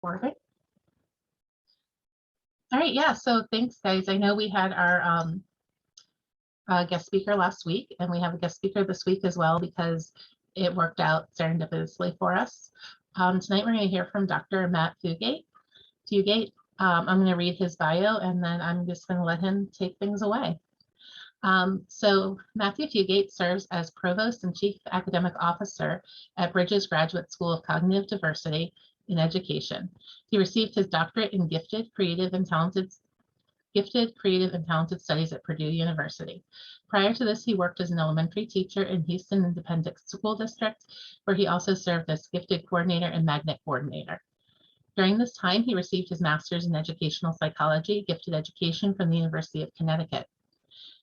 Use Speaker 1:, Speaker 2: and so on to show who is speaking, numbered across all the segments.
Speaker 1: Perfect. All right, yeah, so thanks, guys. I know we had our guest speaker last week, and we have a guest speaker this week as well because it worked out serendipitously for us. Tonight we're going to hear from Dr. Matt Fugate. I'm going to read his bio, and then I'm just going to let him take things away. So Matthew Fugate serves as Provost and Chief Academic Officer at Bridges Graduate School of Cognitive Diversity in Education. He received his doctorate in Gifted, Creative, and Talented Studies at Purdue University. Prior to this, he worked as an elementary teacher in Houston Independent School District, where he also served as Gifted Coordinator and Magnet Coordinator. During this time, he received his master's in educational psychology, gifted education from the University of Connecticut.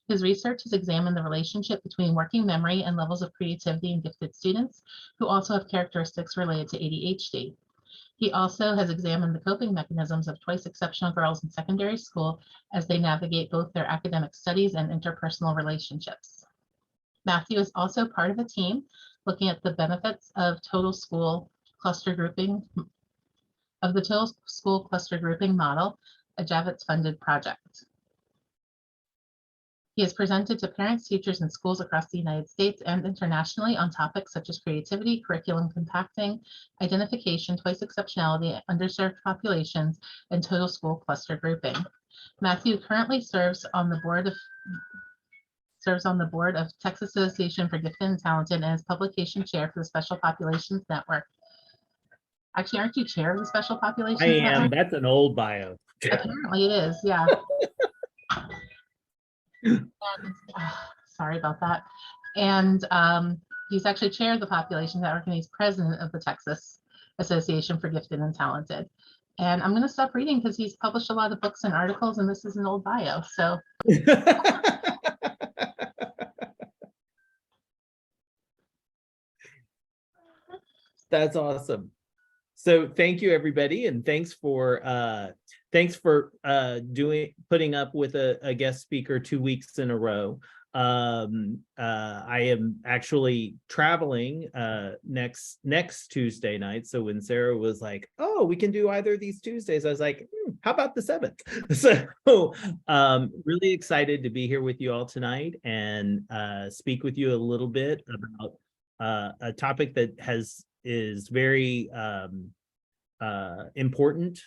Speaker 1: His research has examined the relationship between working memory and levels of creativity in gifted students who also have characteristics related to ADHD. He also has examined the coping mechanisms of twice exceptional girls in secondary school as they navigate both their academic studies and interpersonal relationships. Matthew is also part of a team looking at the benefits of the total school cluster grouping model, a Javits-funded project. He has presented to parents, teachers, and schools across the United States and internationally on topics such as creativity, curriculum compacting, identification, twice exceptionality, underserved populations, and total school cluster grouping. Matthew currently serves on the board of Texas Association for Gifted and Talented and is publication chair for the Special Populations Network. Actually, aren't you chair of the Special Populations Network?
Speaker 2: I am. That's an old bio.
Speaker 1: Apparently it is, yeah. And, sorry about that. And he's actually chair of the Population Network, and he's president of the Texas Association for Gifted and Talented. And I'm going to stop reading because he's published a lot of books and articles, and this is an old bio. So
Speaker 2: that's awesome. So thank you, everybody, and thanks for putting up with a guest speaker 2 weeks in a row. I am actually traveling next Tuesday night. So when Sarah was like, "Oh, we can do either of these Tuesdays," I was like, "How about the 7th?" So really excited to be here with you all tonight and speak with you a little bit about a topic that is very important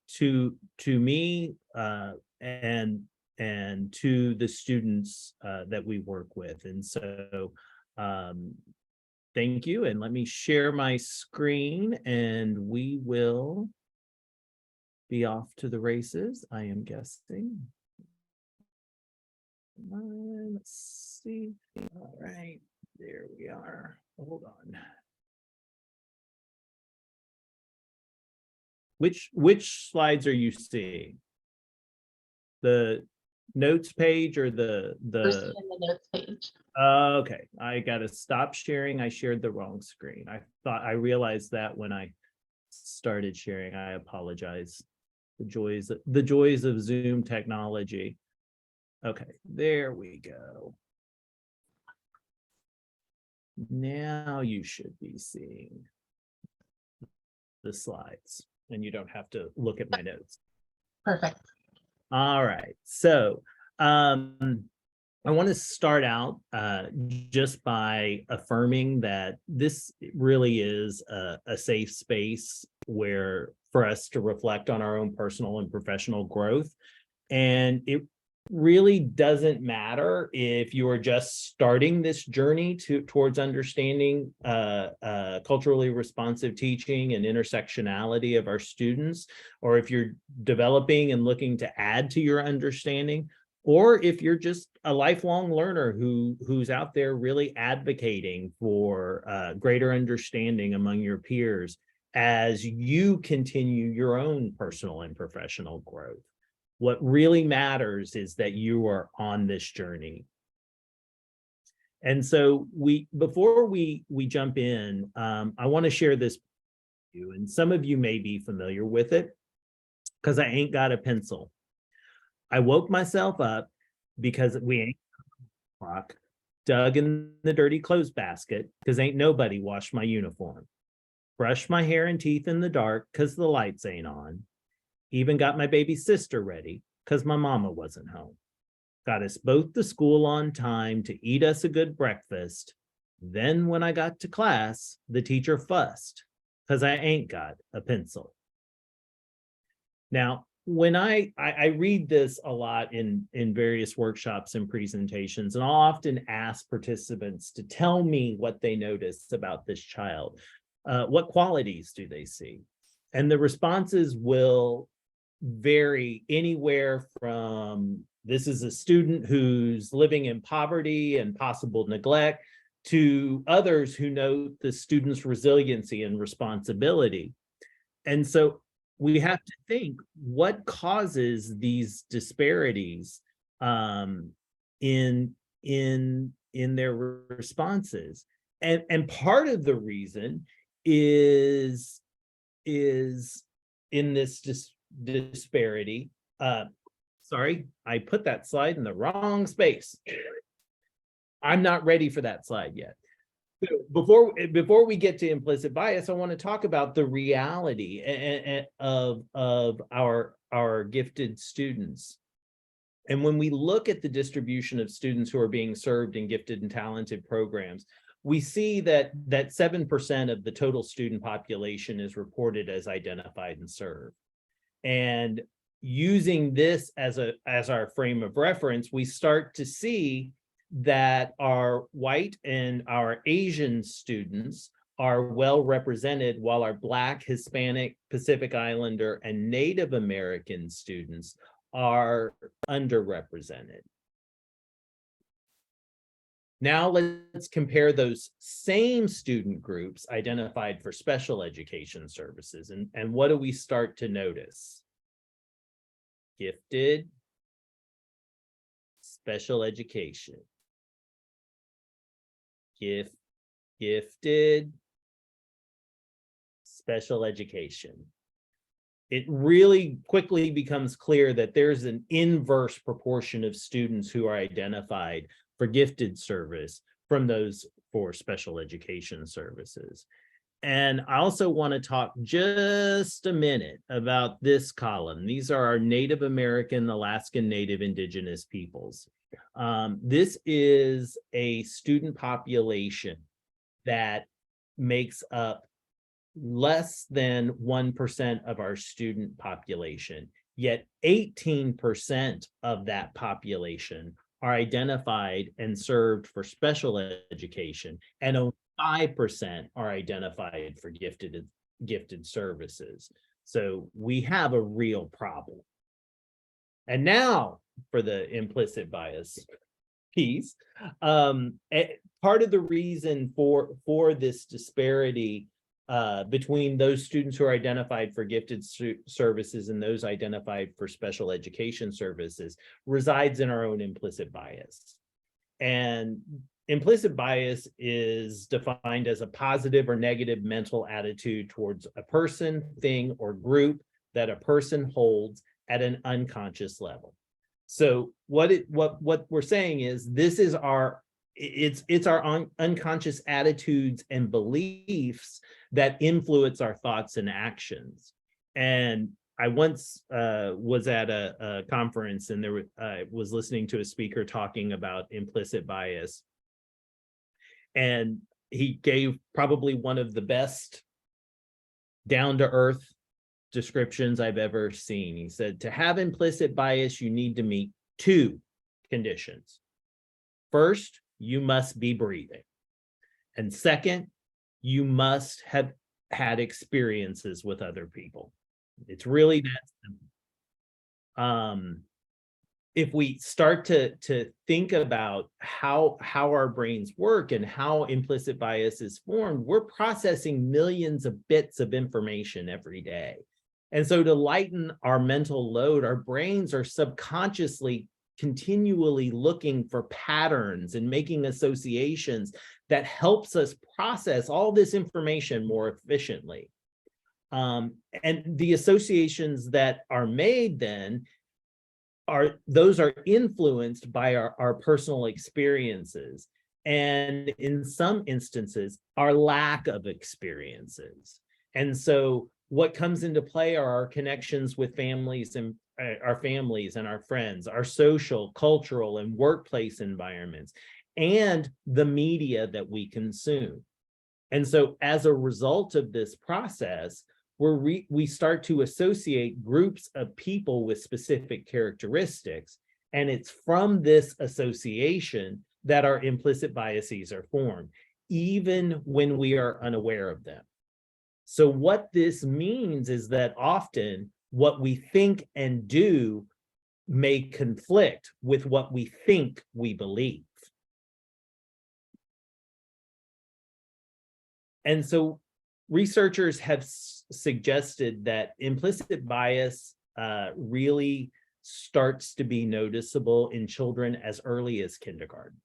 Speaker 2: to me and to the students that we work with. And so thank you, and let me share my screen and we will be off to the races, I am guessing. Let's see. All right, there we are. Hold on. Which slides are you seeing? The notes page or the
Speaker 1: notes page?
Speaker 2: Okay, I gotta stop sharing. I shared the wrong screen. I realized that when I started sharing. I apologize. The joys of Zoom technology. Okay, there we go. Now you should be seeing the slides and you don't have to look at my notes.
Speaker 1: Perfect.
Speaker 2: All right, so I want to start out just by affirming that this really is a safe space where for us to reflect on our own personal and professional growth. And it really doesn't matter if you are just starting this journey towards understanding culturally responsive teaching and intersectionality of our students, or if you're developing and looking to add to your understanding, or if you're just a lifelong learner who's out there really advocating for greater understanding among your peers as you continue your own personal and professional growth. What really matters is that you are on this journey. And so before we jump in, I want to share this with you, and some of you may be familiar with it because I ain't got a pencil. I woke myself up because we ain't clock, dug in the dirty clothes basket because ain't nobody washed my uniform. brushed my hair and teeth in the dark because the lights ain't on, even got my baby sister ready because my mama wasn't home, got us both to school on time to eat us a good breakfast. Then when I got to class, the teacher fussed because I ain't got a pencil. Now, when I read this a lot in various workshops and presentations, and I'll often ask participants to tell me what they noticed about this child. What qualities do they see? And the responses will vary anywhere from this is a student who's living in poverty and possible neglect to others who note the student's resiliency and responsibility. And so we have to think what causes these disparities in their responses. And part of the reason is in this disparity. Sorry, I put that slide in the wrong space. I'm not ready for that slide yet. Before we get to implicit bias, I want to talk about the reality of our gifted students. And when we look at the distribution of students who are being served in gifted and talented programs, we see that 7% of the total student population is reported as identified and served. And using this as our frame of reference, we start to see that our white and our Asian students are well represented, while our Black, Hispanic, Pacific Islander, and Native American students are underrepresented. Now let's compare those same student groups identified for special education services. And what do we start to notice? Gifted, special education. Gifted, special education. It really quickly becomes clear that there's an inverse proportion of students who are identified for gifted service from those for special education services. And I also want to talk just a minute about this column. These are our Native American, Alaskan Native Indigenous peoples. This is a student population that makes up less than 1% of our student population, yet 18% of that population are identified and served for special education, and only 5% are identified for gifted services. So we have a real problem. And now for the implicit bias piece, part of the reason for this disparity between those students who are identified for gifted services and those identified for special education services resides in our own implicit bias. And implicit bias is defined as a positive or negative mental attitude towards a person, thing, or group that a person holds at an unconscious level. So what we're saying is this is our unconscious attitudes and beliefs that influence our thoughts and actions. And I once was at a conference, and I was listening to a speaker talking about implicit bias, and he gave probably one of the best down-to-earth descriptions I've ever seen. He said, to have implicit bias, you need to meet two conditions. First, you must be breathing. And second, you must have had experiences with other people. It's really that simple. If we start to think about how our brains work and how implicit bias is formed, we're processing millions of bits of information every day. And so to lighten our mental load, our brains are subconsciously continually looking for patterns and making associations that helps us process all this information more efficiently. And the associations that are made then are influenced by our personal experiences, and in some instances, our lack of experiences. And so what comes into play are our connections with families and our friends, our social, cultural, and workplace environments, and the media that we consume. And so as a result of this process, we start to associate groups of people with specific characteristics. And it's from this association that our implicit biases are formed, even when we are unaware of them. So what this means is that often what we think and do may conflict with what we think we believe. And so researchers have suggested that implicit bias really starts to be noticeable in children as early as kindergarten.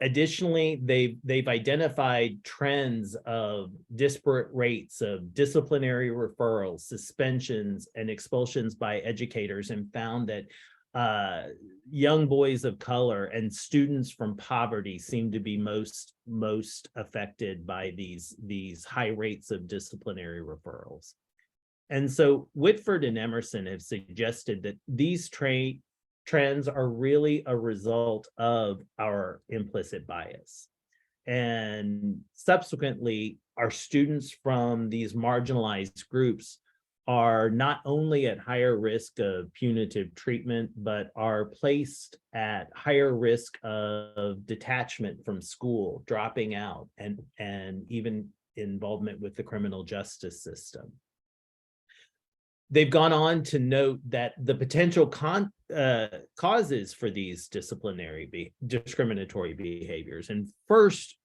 Speaker 2: Additionally, they've identified trends of disparate rates of disciplinary referrals, suspensions, and expulsions by educators, and found that young boys of color and students from poverty seem to be most affected by these high rates of disciplinary referrals. And so Whitford and Emerson have suggested that these trends are really a result of our implicit bias. And subsequently, our students from these marginalized groups are not only at higher risk of punitive treatment, but are placed at higher risk of detachment from school, dropping out, and even involvement with the criminal justice system. They've gone on to note that the potential causes for these discriminatory behaviors. And first,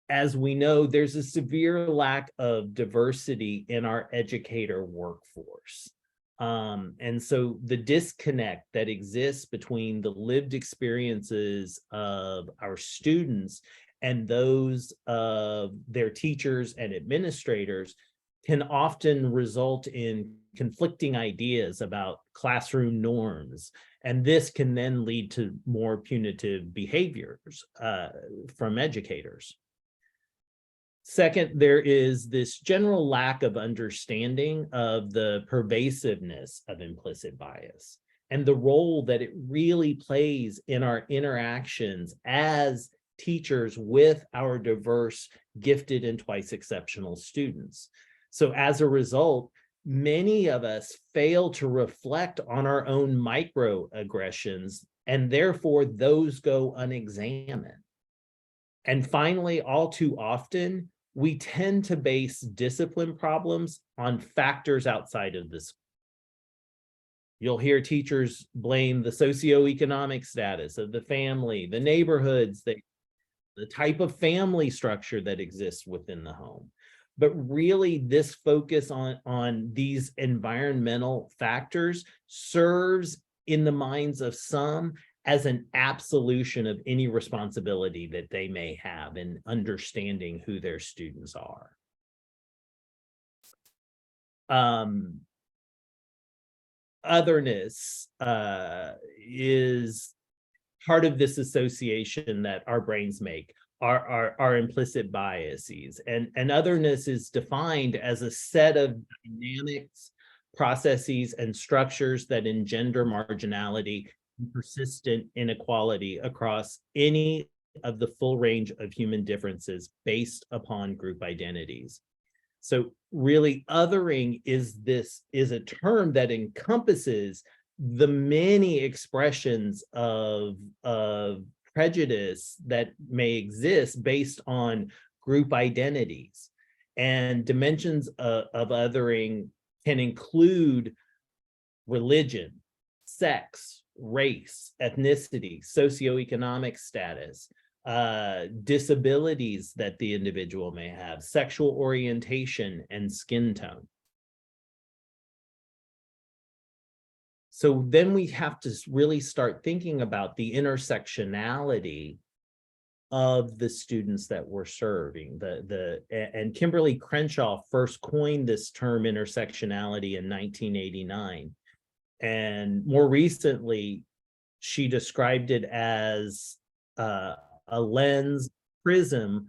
Speaker 2: as we know, there's a severe lack of diversity in our educator workforce. And so the disconnect that exists between the lived experiences of our students and those of their teachers and administrators can often result in conflicting ideas about classroom norms. And this can then lead to more punitive behaviors from educators. Second, there is this general lack of understanding of the pervasiveness of implicit bias and the role that it really plays in our interactions as teachers with our diverse, gifted, and twice exceptional students. So as a result, many of us fail to reflect on our own microaggressions, and therefore those go unexamined. And finally, all too often, we tend to base discipline problems on factors outside of this. You'll hear teachers blame the socioeconomic status of the family, the neighborhoods, the type of family structure that exists within the home. But really, this focus on these environmental factors serves in the minds of some as an absolution of any responsibility that they may have in understanding who their students are. Otherness is part of this association that our brains make. Our implicit biases, and otherness is defined as a set of dynamics, processes, and structures that engender marginality and persistent inequality across any of the full range of human differences based upon group identities. So really, othering is a term that encompasses the many expressions of prejudice that may exist based on group identities. And dimensions of othering can include religion, sex, race, ethnicity, socioeconomic status, disabilities that the individual may have, sexual orientation, and skin tone. So then we have to really start thinking about the intersectionality of the students that we're serving. And Kimberly Crenshaw first coined this term intersectionality in 1989. And more recently, she described it as a lens prism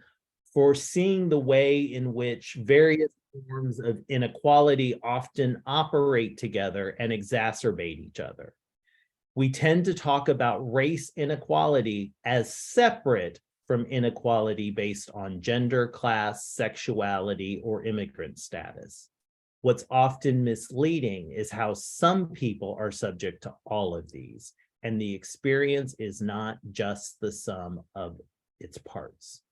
Speaker 2: foreseeing the way in which various forms of inequality often operate together and exacerbate each other. We tend to talk about race inequality as separate from inequality based on gender, class, sexuality, or immigrant status. What's often misleading is how some people are subject to all of these, and the experience is not just the sum of its parts.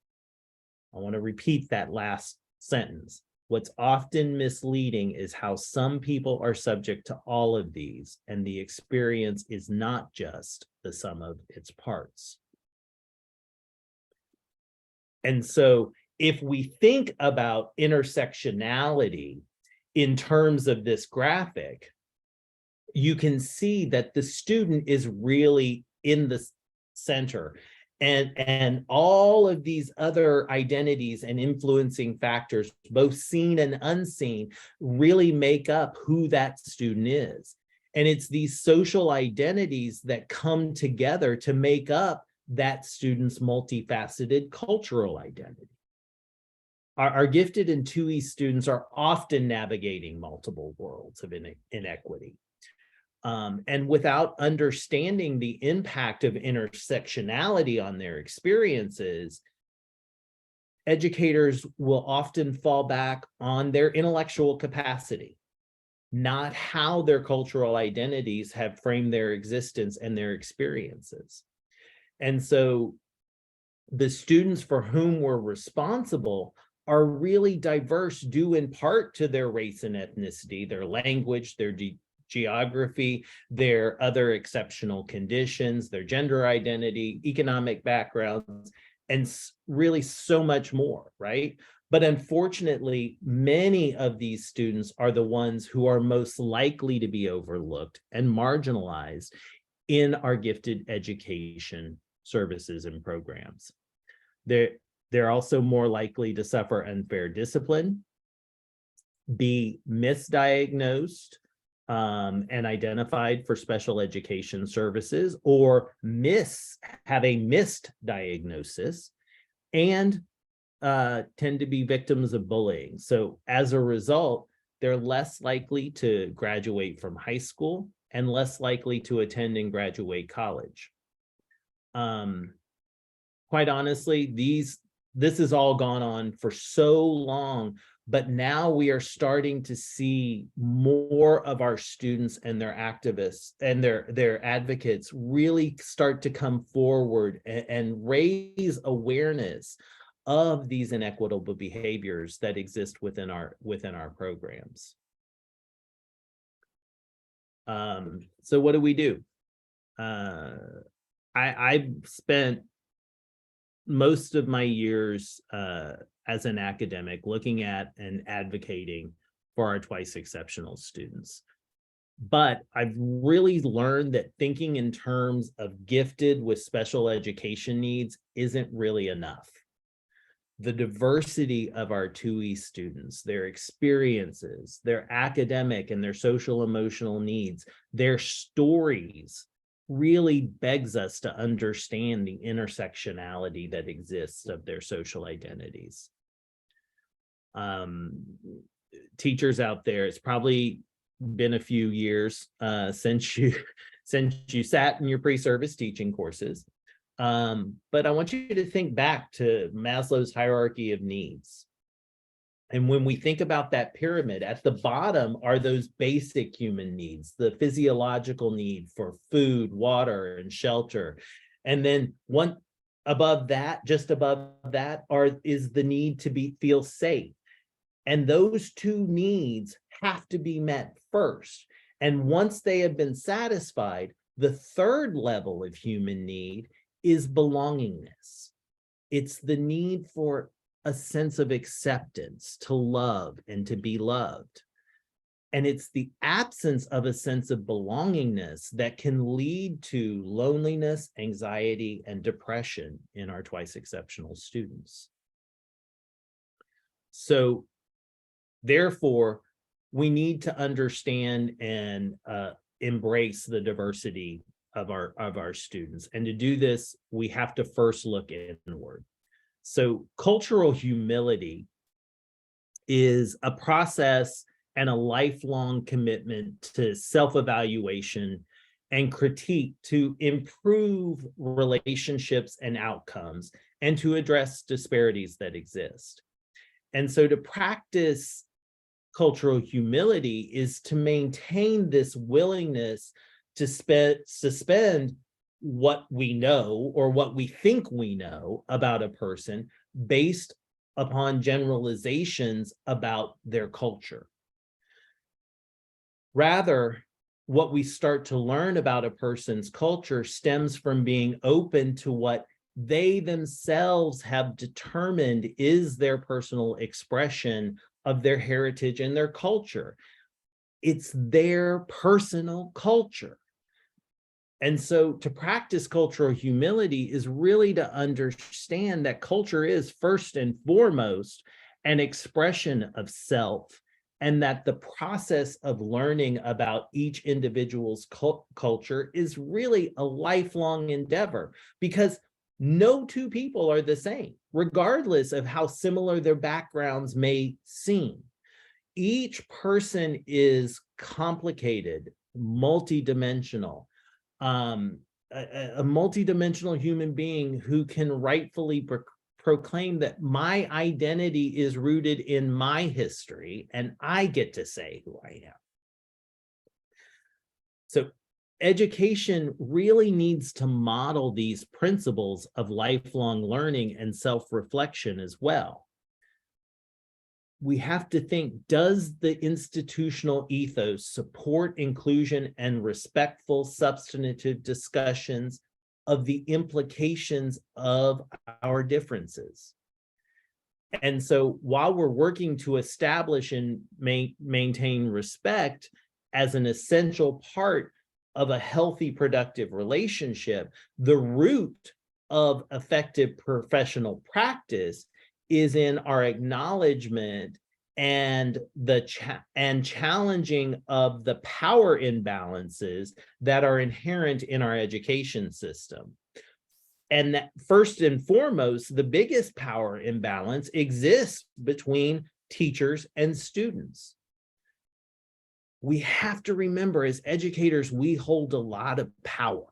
Speaker 2: I want to repeat that last sentence. What's often misleading is how some people are subject to all of these, and the experience is not just the sum of its parts. And so if we think about intersectionality in terms of this graphic, you can see that the student is really in the center. And all of these other identities and influencing factors, both seen and unseen, really make up who that student is. And it's these social identities that come together to make up that student's multifaceted cultural identity. Our gifted and TUI students are often navigating multiple worlds of inequity. And without understanding the impact of intersectionality on their experiences, educators will often fall back on their intellectual capacity, not how their cultural identities have framed their existence and their experiences. And so the students for whom we're responsible are really diverse, due in part to their race and ethnicity, their language, their geography, their other exceptional conditions, their gender identity, economic backgrounds, and really so much more, right? But unfortunately, many of these students are the ones who are most likely to be overlooked and marginalized in our gifted education services and programs. They're also more likely to suffer unfair discipline, be misdiagnosed, and identified for special education services, or have a missed diagnosis, and tend to be victims of bullying. So as a result, they're less likely to graduate from high school and less likely to attend and graduate college. Quite honestly, this has all gone on for so long, but now we are starting to see more of our students and their activists and their advocates really start to come forward and raise awareness of these inequitable behaviors that exist within our programs. So what do? I've spent most of my years as an academic looking at and advocating for our twice exceptional students. But I've really learned that thinking in terms of gifted with special education needs isn't really enough. The diversity of our TUI students, their experiences, their academic and their social emotional needs, their stories, really begs us to understand the intersectionality that exists of their social identities. Teachers out there, it's probably been a few years since you sat in your pre-service teaching courses, but I want you to think back to Maslow's hierarchy of needs. And when we think about that pyramid, at the bottom are those basic human needs, the physiological need for food, water, and shelter. And then one above that, just above that, is the need to feel safe. And those two needs have to be met first. And once they have been satisfied, the third level of human need is belongingness. It's the need for a sense of acceptance, to love and to be loved. And it's the absence of a sense of belongingness that can lead to loneliness, anxiety, and depression in our twice exceptional students. So therefore, we need to understand and embrace the diversity of our students. And to do this, we have to first look inward. So cultural humility is a process and a lifelong commitment to self-evaluation and critique to improve relationships and outcomes and to address disparities that exist. And so to practice cultural humility is to maintain this willingness to suspend what we know or what we think we know about a person based upon generalizations about their culture. Rather, what we start to learn about a person's culture stems from being open to what they themselves have determined is their personal expression of their heritage and their culture. It's their personal culture. And so to practice cultural humility is really to understand that culture is first and foremost an expression of self, and that the process of learning about each individual's culture is really a lifelong endeavor, because no two people are the same, regardless of how similar their backgrounds may seem. Each person is complicated, multidimensional, a multidimensional human being who can rightfully proclaim that my identity is rooted in my history and I get to say who I am. So education really needs to model these principles of lifelong learning and self-reflection as well. We have to think, does the institutional ethos support inclusion and respectful substantive discussions of the implications of our differences? And so while we're working to establish and maintain respect as an essential part of a healthy, productive relationship, the root of effective professional practice is in our acknowledgement and challenging of the power imbalances that are inherent in our education system. And that first and foremost, the biggest power imbalance exists between teachers and students. We have to remember, as educators, we hold a lot of power.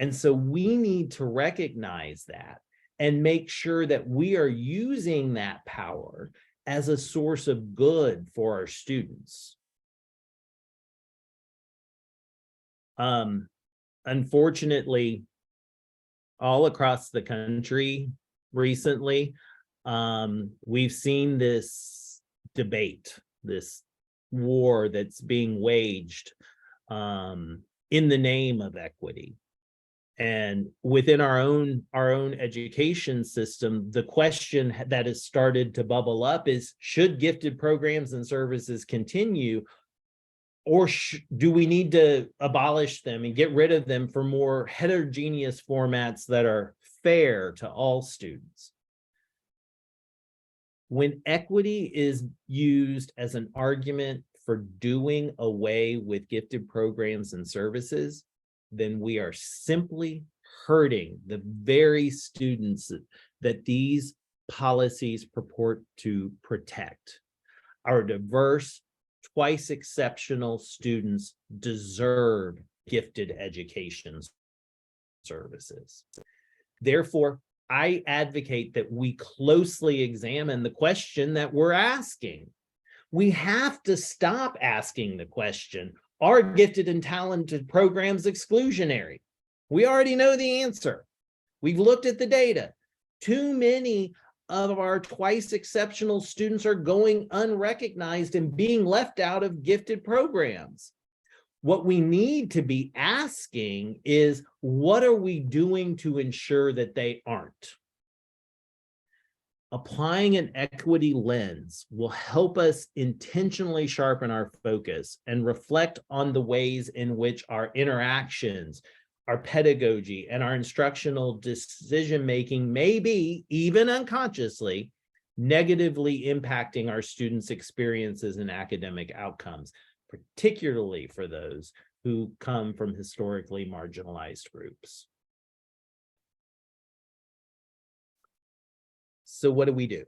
Speaker 2: And so we need to recognize that and make sure that we are using that power as a source of good for our students. Unfortunately, all across the country recently, we've seen this debate, this war that's being waged in the name of equity. And within our own education system, the question that has started to bubble up is, should gifted programs and services continue, or do we need to abolish them and get rid of them for more heterogeneous formats that are fair to all students? When equity is used as an argument for doing away with gifted programs and services, then we are simply hurting the very students that these policies purport to protect. Our diverse, twice exceptional students deserve gifted education services. Therefore, I advocate that we closely examine the question that we're asking. We have to stop asking the question, are gifted and talented programs exclusionary? We already know the answer. We've looked at the data. Too many of our twice exceptional students are going unrecognized and being left out of gifted programs. What we need to be asking is, what are we doing to ensure that they aren't? Applying an equity lens will help us intentionally sharpen our focus and reflect on the ways in which our interactions, our pedagogy, and our instructional decision-making may be, even unconsciously, negatively impacting our students' experiences and academic outcomes, particularly for those who come from historically marginalized groups. So what do?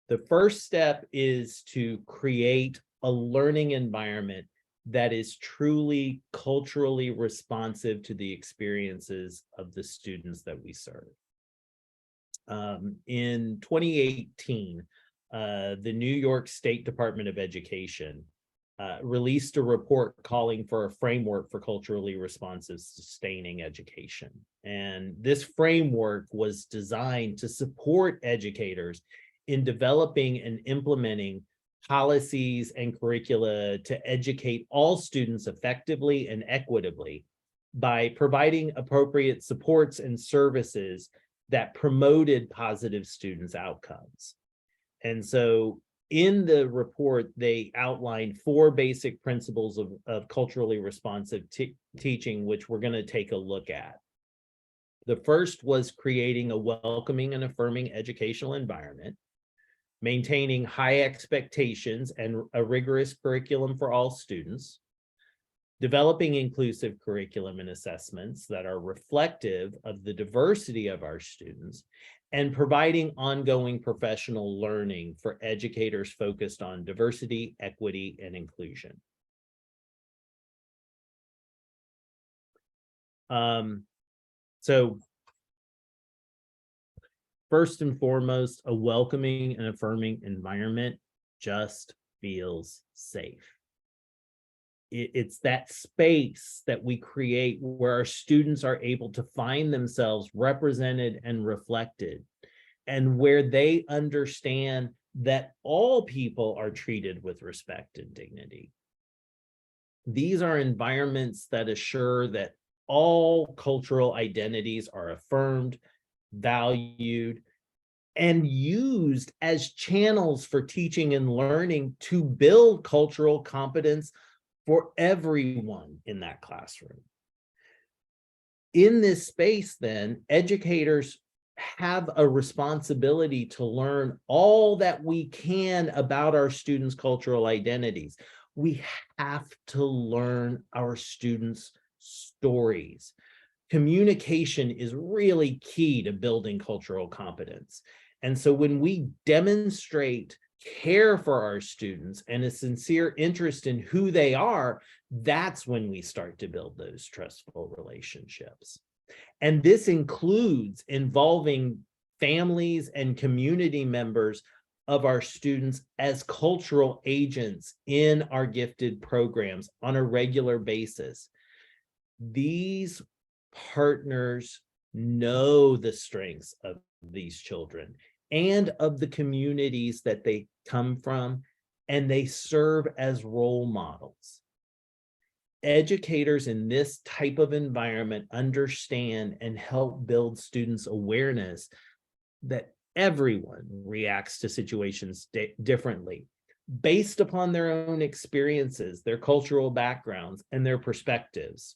Speaker 2: The first step is to create a learning environment that is truly culturally responsive to the experiences of the students that we serve. In 2018, the New York State Department of Education released a report calling for a framework for culturally responsive sustaining education. And this framework was designed to support educators in developing and implementing policies and curricula to educate all students effectively and equitably by providing appropriate supports and services that promoted positive students' outcomes. And so in the report, they outlined 4 basic principles of culturally responsive teaching, which we're going to take a look at. The first was creating a welcoming and affirming educational environment, maintaining high expectations and a rigorous curriculum for all students, developing inclusive curriculum and assessments that are reflective of the diversity of our students, and providing ongoing professional learning for educators focused on diversity, equity, and inclusion. So first and foremost, a welcoming and affirming environment just feels safe. It's that space that we create where our students are able to find themselves represented and reflected, and where they understand that all people are treated with respect and dignity. These are environments that assure that all cultural identities are affirmed, valued, and used as channels for teaching and learning to build cultural competence for everyone in that classroom. In this space, then, educators have a responsibility to learn all that we can about our students' cultural identities. We have to learn our students' stories. Communication is really key to building cultural competence. And so when we demonstrate care for our students and a sincere interest in who they are, that's when we start to build those trustful relationships. And this includes involving families and community members of our students as cultural agents in our gifted programs on a regular basis. These partners know the strengths of these children and of the communities that they come from, and they serve as role models. Educators in this type of environment understand and help build students' awareness that everyone reacts to situations differently based upon their own experiences, their cultural backgrounds, and their perspectives.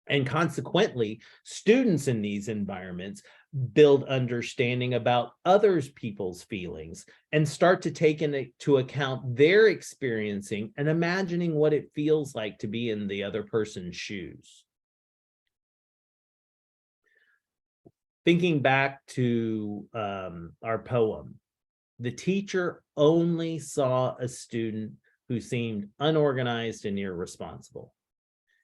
Speaker 2: And consequently, students in these environments build understanding about others' people's feelings and start to take into account their experiencing and imagining what it feels like to be in the other person's shoes. Thinking back to our poem, the teacher only saw a student who seemed unorganized and irresponsible.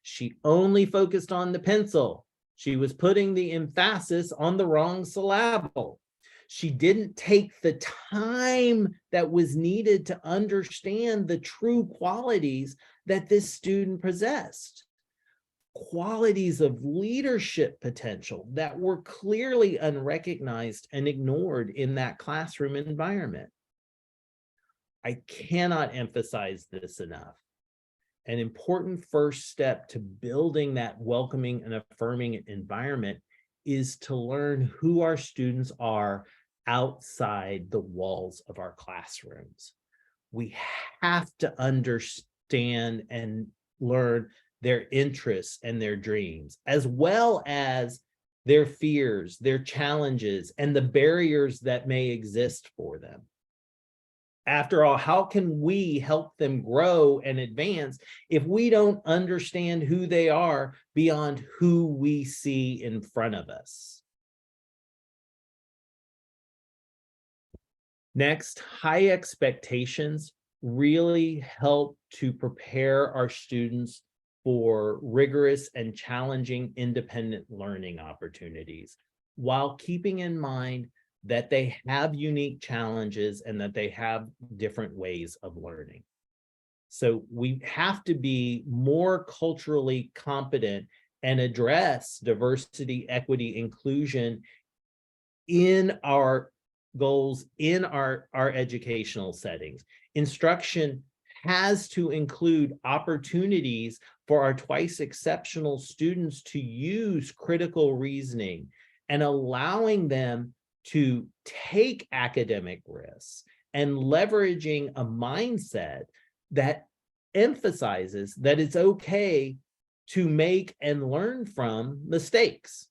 Speaker 2: She only focused on the pencil. She was putting the emphasis on the wrong syllable. She didn't take the time that was needed to understand the true qualities that this student possessed. Qualities of leadership potential that were clearly unrecognized and ignored in that classroom environment. I cannot emphasize this enough. An important first step to building that welcoming and affirming environment is to learn who our students are outside the walls of our classrooms. We have to understand and learn their interests and their dreams, as well as their fears, their challenges, and the barriers that may exist for them. After all, how can we help them grow and advance if we don't understand who they are beyond who we see in front of us? Next, high expectations really help to prepare our students for rigorous and challenging independent learning opportunities, while keeping in mind that they have unique challenges and that they have different ways of learning. So we have to be more culturally competent and address diversity, equity, inclusion in our goals, in our educational settings. Instruction has to include opportunities for our twice exceptional students to use critical reasoning and allowing them to take academic risks and leveraging a mindset that emphasizes that it's okay to make and learn from mistakes.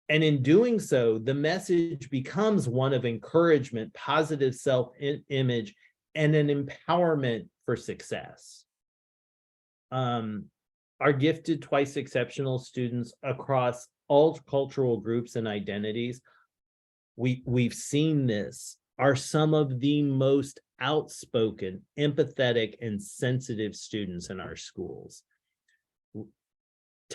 Speaker 2: And in doing so, the message becomes one of encouragement, positive self-image, and an empowerment for success. Our gifted twice exceptional students across all cultural groups and identities, we've seen this, are some of the most outspoken, empathetic, and sensitive students in our schools.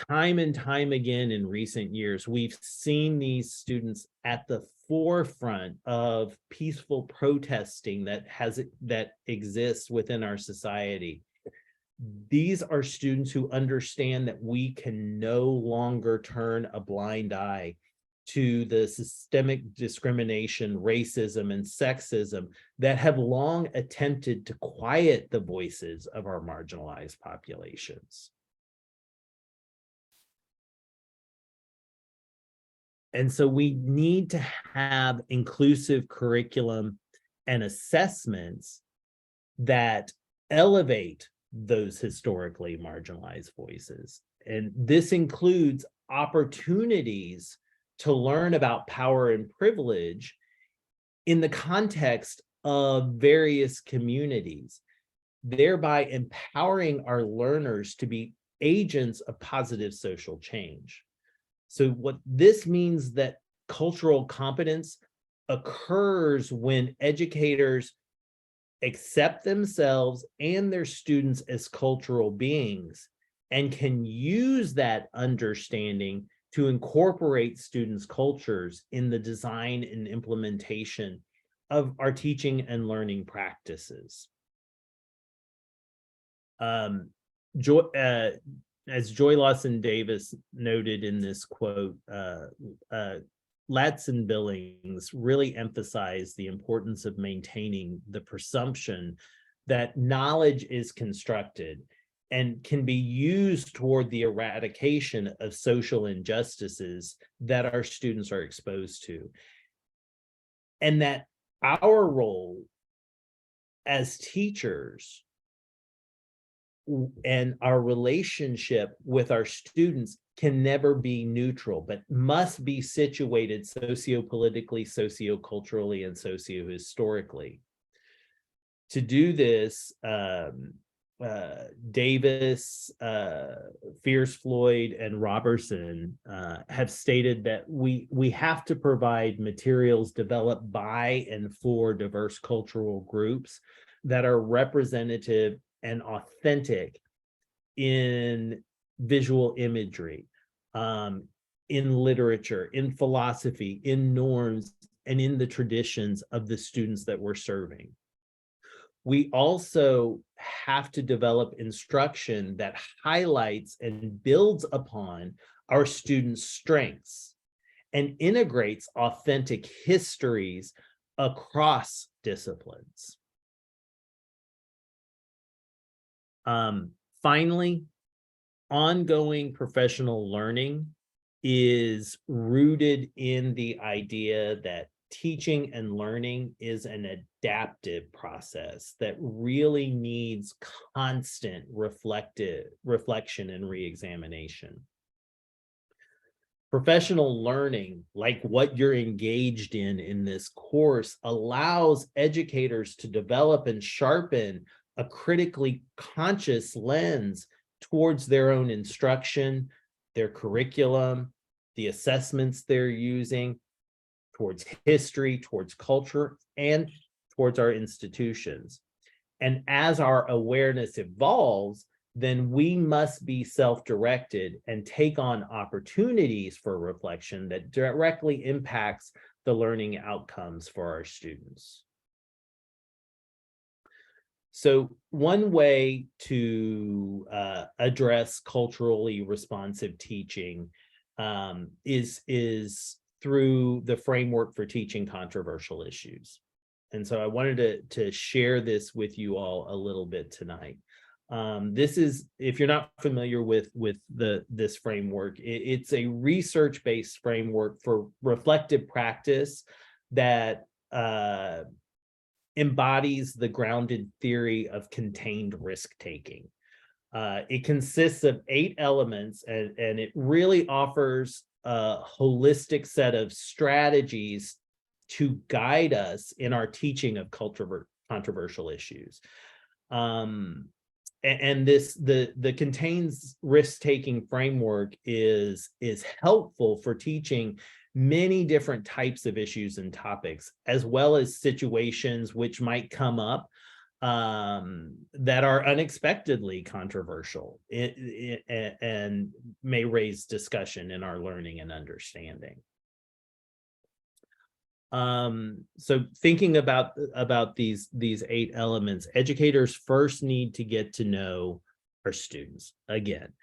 Speaker 2: Time and time again in recent years, we've seen these students at the forefront of peaceful protesting that exists within our society. These are students who understand that we can no longer turn a blind eye to the systemic discrimination, racism, and sexism that have long attempted to quiet the voices of our marginalized populations. And so we need to have inclusive curriculum and assessments that elevate those historically marginalized voices. And this includes opportunities to learn about power and privilege in the context of various communities, thereby empowering our learners to be agents of positive social change. So what this means that cultural competence occurs when educators accept themselves and their students as cultural beings and can use that understanding to incorporate students' cultures in the design and implementation of our teaching and learning practices. As Joy Lawson Davis noted in this quote, Ladson-Billings really emphasized the importance of maintaining the presumption that knowledge is constructed and can be used toward the eradication of social injustices that our students are exposed to. And that our role as teachers and our relationship with our students can never be neutral, but must be situated sociopolitically, socioculturally, and sociohistorically. To do this, Davis, Fierce Floyd, and Robertson have stated that we have to provide materials developed by and for diverse cultural groups that are representative and authentic in visual imagery, in literature, in philosophy, in norms, and in the traditions of the students that we're serving. We also have to develop instruction that highlights and builds upon our students' strengths and integrates authentic histories across disciplines. Finally, ongoing professional learning is rooted in the idea that teaching and learning is an adaptive process that really needs constant reflection and reexamination. Professional learning, like what you're engaged in this course, allows educators to develop and sharpen a critically conscious lens towards their own instruction, their curriculum, the assessments they're using, towards history, towards culture, and towards our institutions. And as our awareness evolves, then we must be self-directed and take on opportunities for reflection that directly impacts the learning outcomes for our students. So one way to address culturally responsive teaching is through the framework for teaching controversial issues. And so I wanted to share this with you all a little bit tonight. This is, if you're not familiar with this framework, it's a research-based framework for reflective practice that embodies the grounded theory of contained risk-taking. It consists of 8 elements, and it really offers a holistic set of strategies to guide us in our teaching of controversial issues. And the contains risk-taking framework is helpful for teaching many different types of issues and topics, as well as situations which might come up that are unexpectedly controversial and may raise discussion in our learning and understanding. So thinking about these 8 elements, educators first need to get to know our students. Again,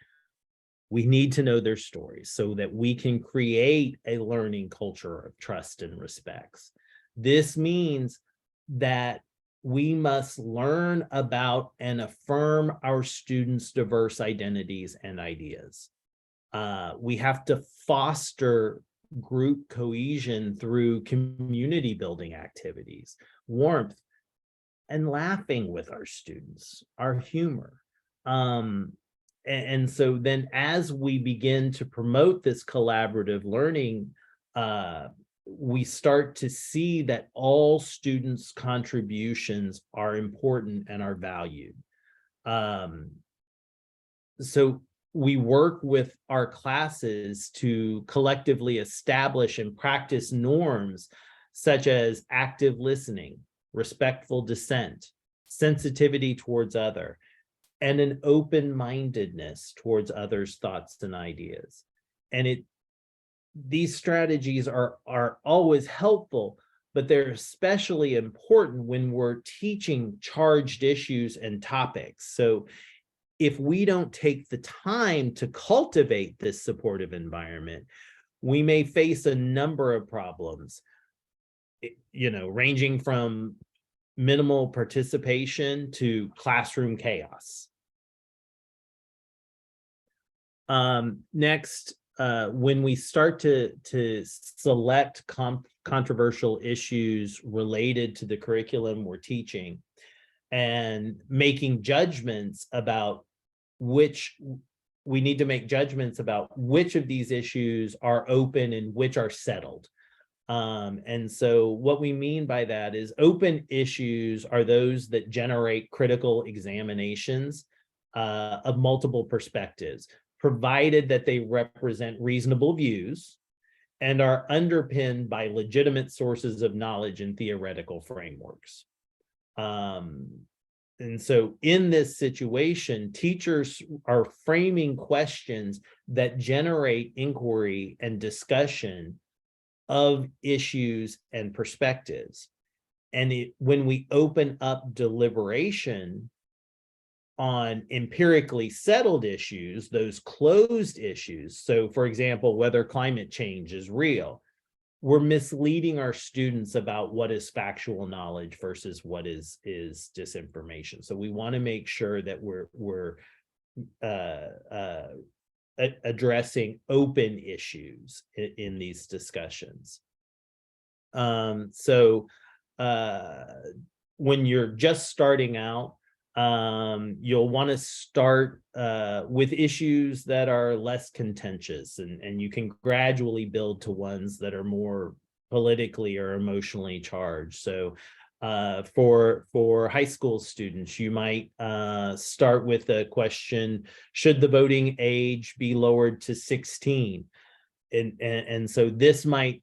Speaker 2: we need to know their stories so that we can create a learning culture of trust and respects. This means that we must learn about and affirm our students' diverse identities and ideas. We have to foster group cohesion through community building activities, warmth, and laughing with our students, our humor. And so then as we begin to promote this collaborative learning, we start to see that all students' contributions are important and are valued. So we work with our classes to collectively establish and practice norms such as active listening, respectful dissent, sensitivity towards other, and an open-mindedness towards others' thoughts and ideas. And these strategies are always helpful, but they're especially important when we're teaching charged issues and topics. So if we don't take the time to cultivate this supportive environment, we may face a number of problems, ranging from minimal participation to classroom chaos. Next, when we start to select controversial issues related to the curriculum we're teaching and making judgments about which we need to make judgments about which of these issues are open and which are settled. And so what we mean by that is open issues are those that generate critical examinations of multiple perspectives, provided that they represent reasonable views and are underpinned by legitimate sources of knowledge and theoretical frameworks. And so in this situation, teachers are framing questions that generate inquiry and discussion of issues and perspectives. And when we open up deliberation on empirically settled issues, those closed issues, so for example, whether climate change is real, we're misleading our students about what is factual knowledge versus what is disinformation. So we want to make sure that we're addressing open issues in these discussions. So when you're just starting out, you'll want to start with issues that are less contentious, and you can gradually build to ones that are more politically or emotionally charged. So for high school students, you might start with the question, should the voting age be lowered to 16? And so this might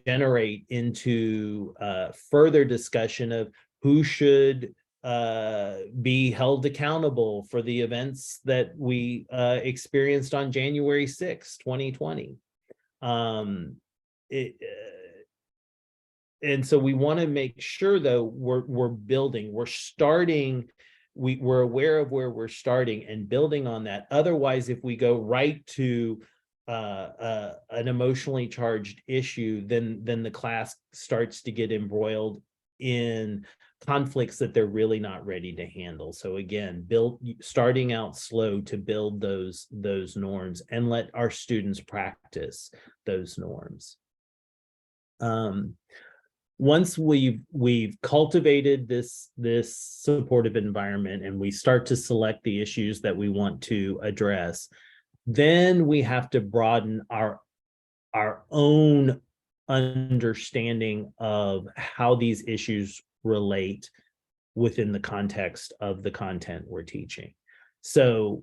Speaker 2: generate into further discussion of who should be held accountable for the events that we experienced on January 6th, 2020. And so we want to make sure, though, we're building, we're starting, we're aware of where we're starting and building on that. Otherwise, if we go right to an emotionally charged issue, then the class starts to get embroiled in conflicts that they're really not ready to handle. So again, starting out slow to build those norms and let our students practice those norms. Once we've cultivated this supportive environment and we start to select the issues that we want to address, then we have to broaden our own understanding of how these issues relate within the context of the content we're teaching. So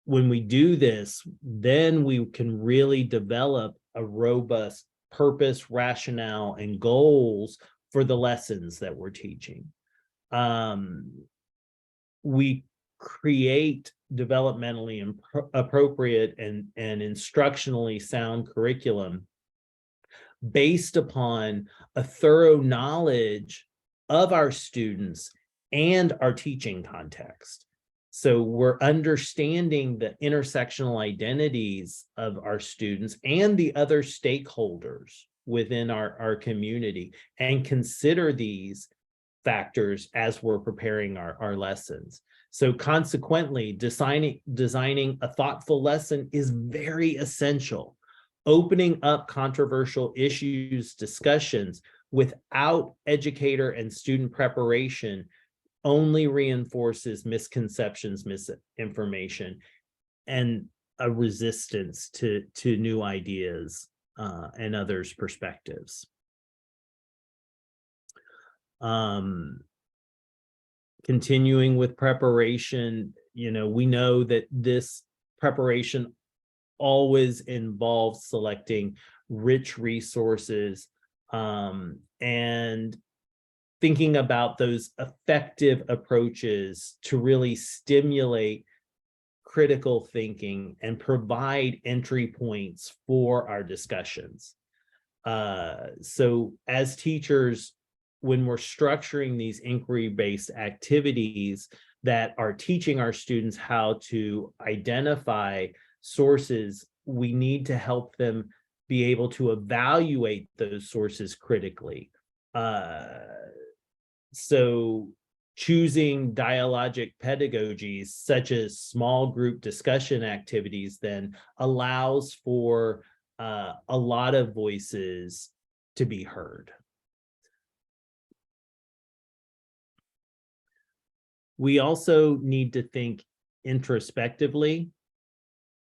Speaker 2: when we do this, then we can really develop a robust purpose, rationale, and goals for the lessons that we're teaching. We create developmentally appropriate and instructionally sound curriculum based upon a thorough knowledge of our students and our teaching context. So we're understanding the intersectional identities of our students and the other stakeholders within our community, and consider these factors as we're preparing our lessons. So consequently, designing a thoughtful lesson is very essential. Opening up controversial issues, discussions without educator and student preparation only reinforces misconceptions, misinformation, and a resistance to new ideas and others' perspectives. Continuing with preparation, we know that this preparation always involves selecting rich resources and thinking about those effective approaches to really stimulate critical thinking and provide entry points for our discussions. So as teachers, when we're structuring these inquiry-based activities that are teaching our students how to identify sources, we need to help them be able to evaluate those sources critically. So choosing dialogic pedagogies such as small group discussion activities then allows for a lot of voices to be heard. We also need to think introspectively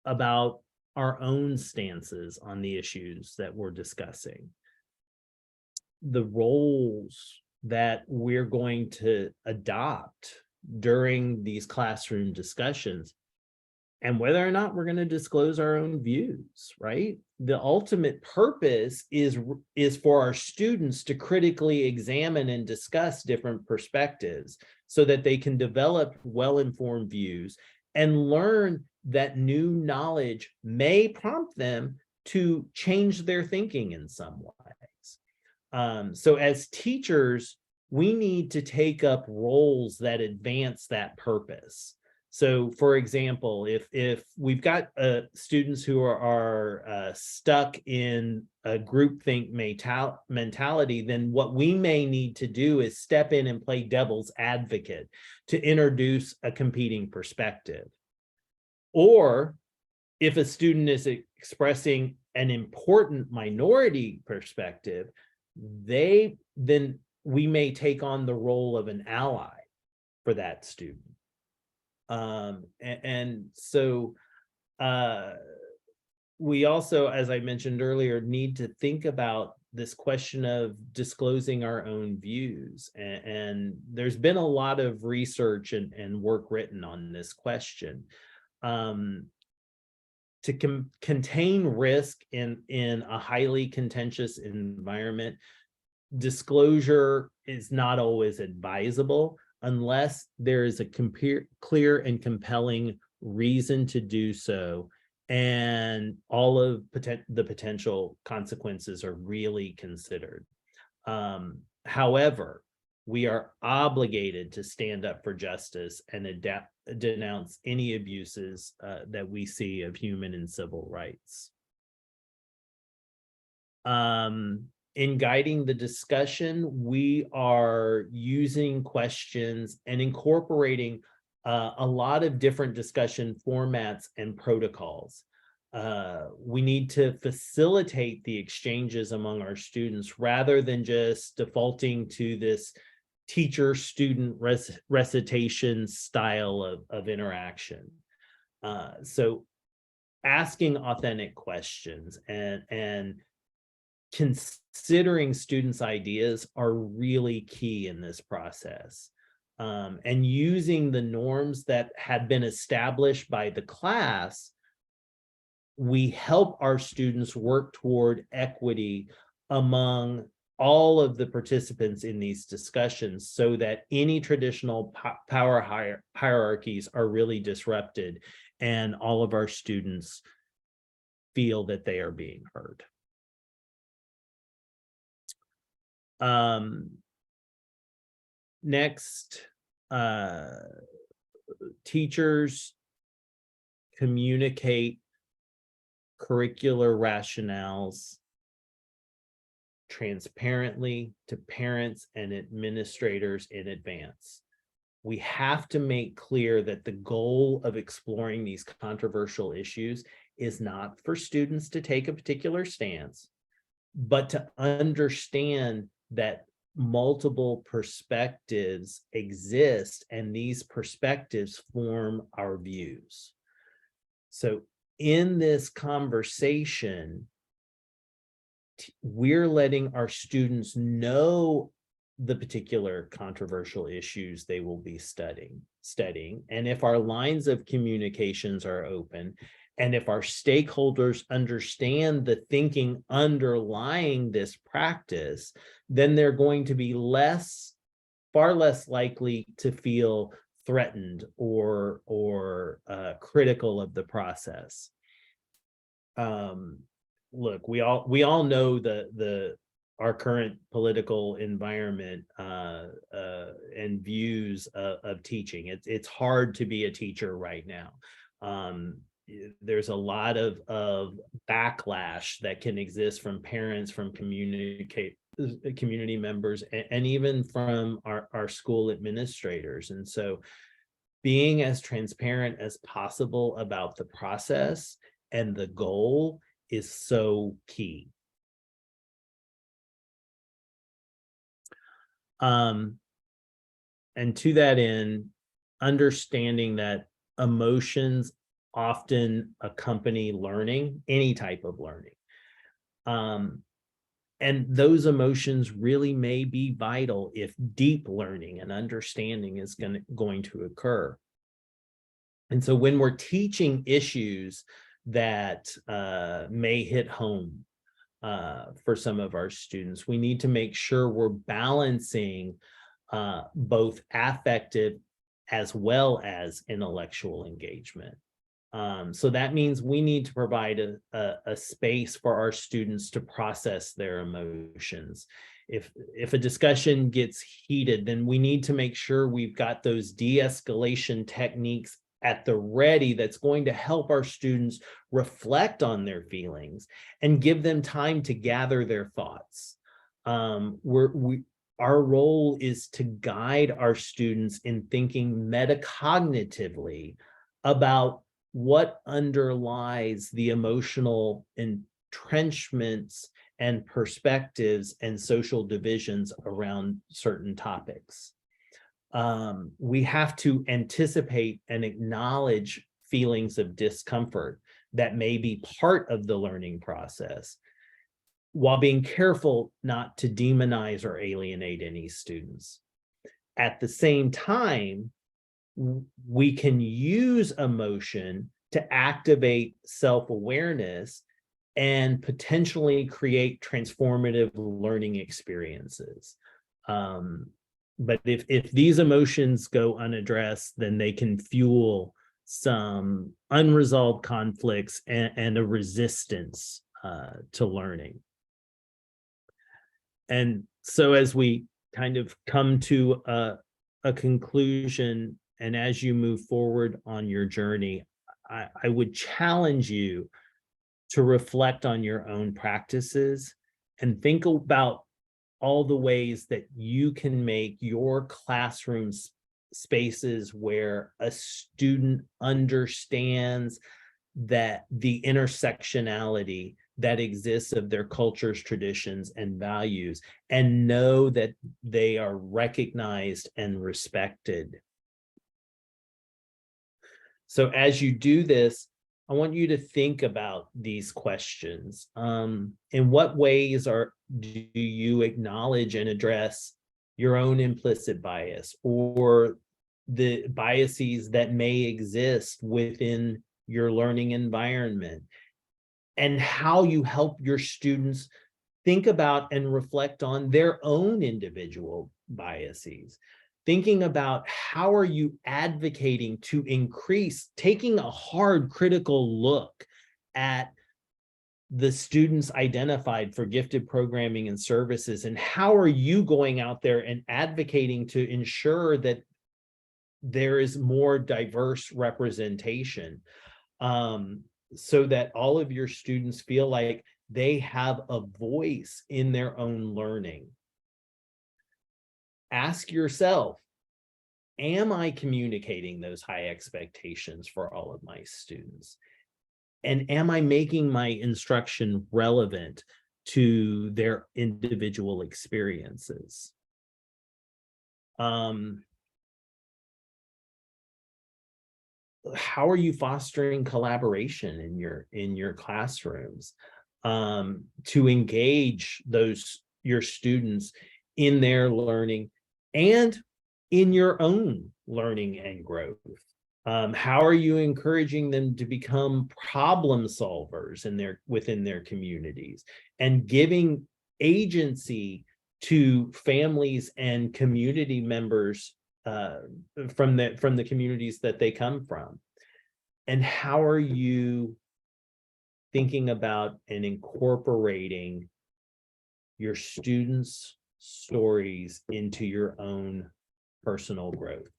Speaker 2: about our own stances on the issues that we're discussing. The roles that we're going to adopt during these classroom discussions, and whether or not we're going to disclose our own views, right? The ultimate purpose is for our students to critically examine and discuss different perspectives so that they can develop well-informed views and learn that new knowledge may prompt them to change their thinking in some ways. So as teachers, we need to take up roles that advance that purpose. So for example, if we've got students who are stuck in a groupthink mentality, then what we may need to do is step in and play devil's advocate to introduce a competing perspective. Or if a student is expressing an important minority perspective, then we may take on the role of an ally for that student. So we also, as I mentioned earlier, need to think about this question of disclosing our own views. And there's been a lot of research and work written on this question. to contain risk in a highly contentious environment, disclosure is not always advisable unless there is a clear and compelling reason to do so, and all of the potential consequences are really considered. However, we are obligated to stand up for justice and denounce any abuses that we see of human and civil rights. In guiding the discussion, we are using questions and incorporating a lot of different discussion formats and protocols. We need to facilitate the exchanges among our students rather than just defaulting to this teacher-student recitation style of interaction. So asking authentic questions and considering students' ideas are really key in this process. And using the norms that had been established by the class, we help our students work toward equity among all of the participants in these discussions so that any traditional power hierarchies are really disrupted and all of our students feel that they are being heard. Next, teachers communicate curricular rationales transparently to parents and administrators in advance. We have to make clear that the goal of exploring these controversial issues is not for students to take a particular stance, but to understand that multiple perspectives exist and these perspectives form our views. So in this conversation, we're letting our students know the particular controversial issues they will be studying. And if our lines of communications are open, and if our stakeholders understand the thinking underlying this practice, then they're going to be far less likely to feel threatened or critical of the process. Look, we all know our current political environment and views of teaching. It's hard to be a teacher right now. There's a lot of backlash that can exist from parents, from community members, and even from our school administrators. And so being as transparent as possible about the process and the goal is so key. And to that end, understanding that emotions often accompany learning, any type of learning. And those emotions really may be vital if deep learning and understanding is going to occur. And so when we're teaching issues that may hit home for some of our students, we need to make sure we're balancing both affective as well as intellectual engagement. So that means we need to provide a space for our students to process their emotions. If a discussion gets heated, then we need to make sure we've got those de-escalation techniques at the ready that's going to help our students reflect on their feelings and give them time to gather their thoughts. Our role is to guide our students in thinking metacognitively about what underlies the emotional entrenchments and perspectives and social divisions around certain topics. We have to anticipate and acknowledge feelings of discomfort that may be part of the learning process, while being careful not to demonize or alienate any students. At the same time, we can use emotion to activate self-awareness and potentially create transformative learning experiences. But if these emotions go unaddressed, then they can fuel some unresolved conflicts and a resistance to learning. And so as we kind of come to a conclusion, and as you move forward on your journey, I would challenge you to reflect on your own practices and think about all the ways that you can make your classroom spaces where a student understands that the intersectionality that exists of their cultures, traditions, and values, and know that they are recognized and respected. So as you do this, I want you to think about these questions. In what ways do you acknowledge and address your own implicit bias or the biases that may exist within your learning environment, and how you help your students think about and reflect on their own individual biases? Thinking about how are you advocating to increase, taking a hard critical look at the students identified for gifted programming and services, and how are you going out there and advocating to ensure that there is more diverse representation, so that all of your students feel like they have a voice in their own learning. Ask yourself, am I communicating those high expectations for all of my students? And am I making my instruction relevant to their individual experiences? How are you fostering collaboration in your classrooms to engage your students in their learning and in your own learning and growth? How are you encouraging them to become problem solvers within their communities, and giving agency to families and community members from the communities that they come from? And how are you thinking about and incorporating your students' stories into your own personal growth?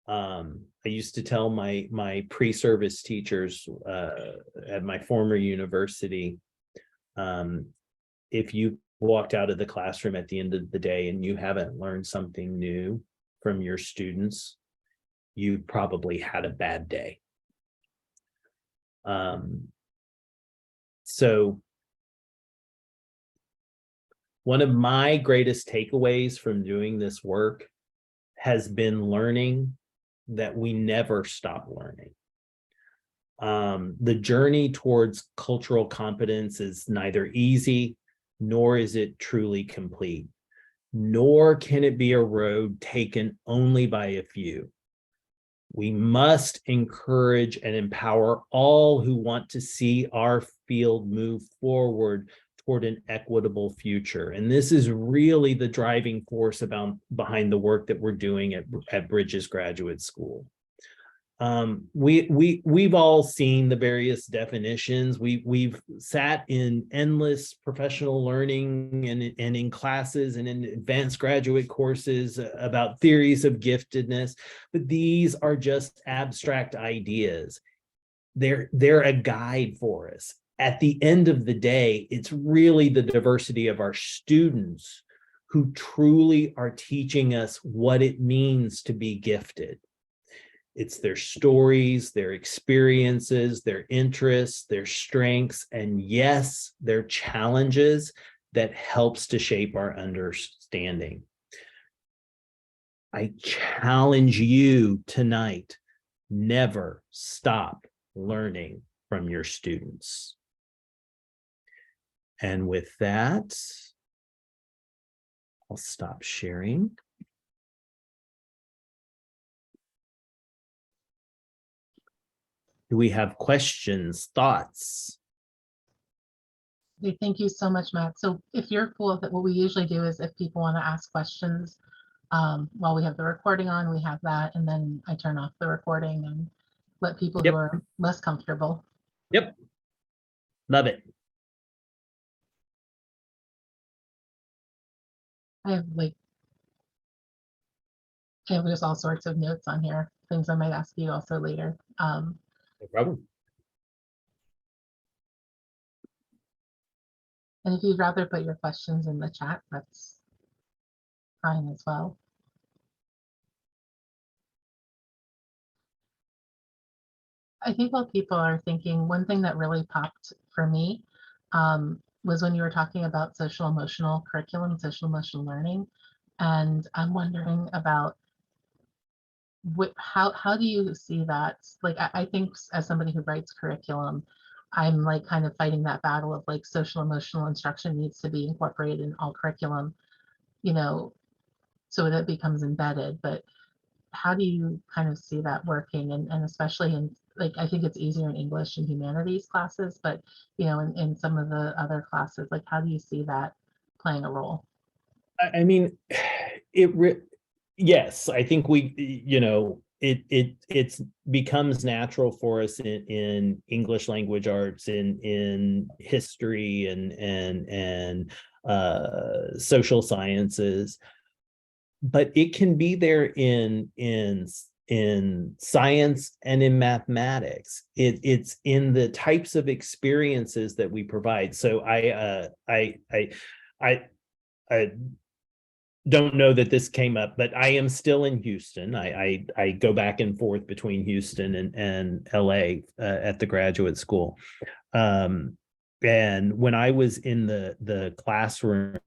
Speaker 2: I used to tell my pre-service teachers at my former university, if you walked out of the classroom at the end of the day and you haven't learned something new from your students, you probably had a bad day. So one of my greatest takeaways from doing this work has been learning that we never stop learning. The journey towards cultural competence is neither easy, nor is it truly complete, nor can it be a road taken only by a few. We must encourage and empower all who want to see our field move forward toward an equitable future. And this is really the driving force behind the work that we're doing at Bridges Graduate School. We've all seen the various definitions. We've sat in endless professional learning and in classes and in advanced graduate courses about theories of giftedness, but these are just abstract ideas. They're a guide for us. At the end of the day, it's really the diversity of our students who truly are teaching us what it means to be gifted. It's their stories, their experiences, their interests, their strengths, and yes, their challenges that helps to shape our understanding. I challenge you tonight, never stop learning from your students. And with that, I'll stop sharing. Do we have questions, thoughts?
Speaker 1: Okay, thank you so much, Matt. So if you're cool with it, what we usually do is if people want to ask questions while we have the recording on, we have that, and then I turn off the recording and let people who
Speaker 2: Yep.
Speaker 1: are less comfortable.
Speaker 2: Yep. Love it.
Speaker 1: I have just all sorts of notes on here, things I might ask you also later.
Speaker 2: No problem.
Speaker 1: And if you'd rather put your questions in the chat, that's fine as well. I think while people are thinking, one thing that really popped for me was when you were talking about social emotional curriculum, social emotional learning. And I'm wondering about how do you see that? Like, I think as somebody who writes curriculum, I'm like kind of fighting that battle of like social emotional instruction needs to be incorporated in all curriculum, you know, so that it becomes embedded. But how do you kind of see that working? And especially in, like, I think it's easier in English and humanities classes, but, you know, in some of the other classes, like, how do you see that playing a role?
Speaker 2: I mean, yes, I think it becomes natural for us in English language arts, in history and social sciences, but it can be there in science and in mathematics. It's in the types of experiences that we provide. So I don't know that this came up, but I am still in Houston. I go back and forth between Houston and LA at the graduate school. And when I was in the classroom,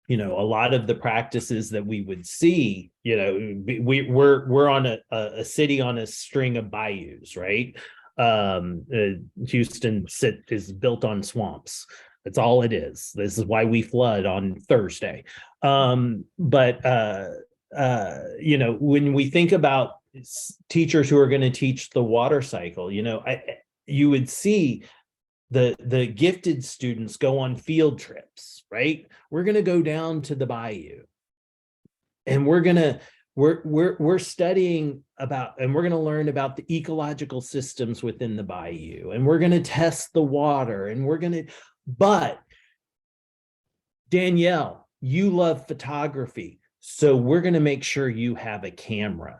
Speaker 2: a lot of the practices that we would see, we're on a city on a string of bayous, right? Houston is built on swamps. That's all it is. This is why we flood on Thursday. But when we think about teachers who are going to teach the water cycle, you would see the gifted students go on field trips, right? We're going to go down to the bayou, and we're studying about, and we're going to learn about the ecological systems within the bayou, and we're going to test the water, and but Danielle, you love photography, so we're going to make sure you have a camera.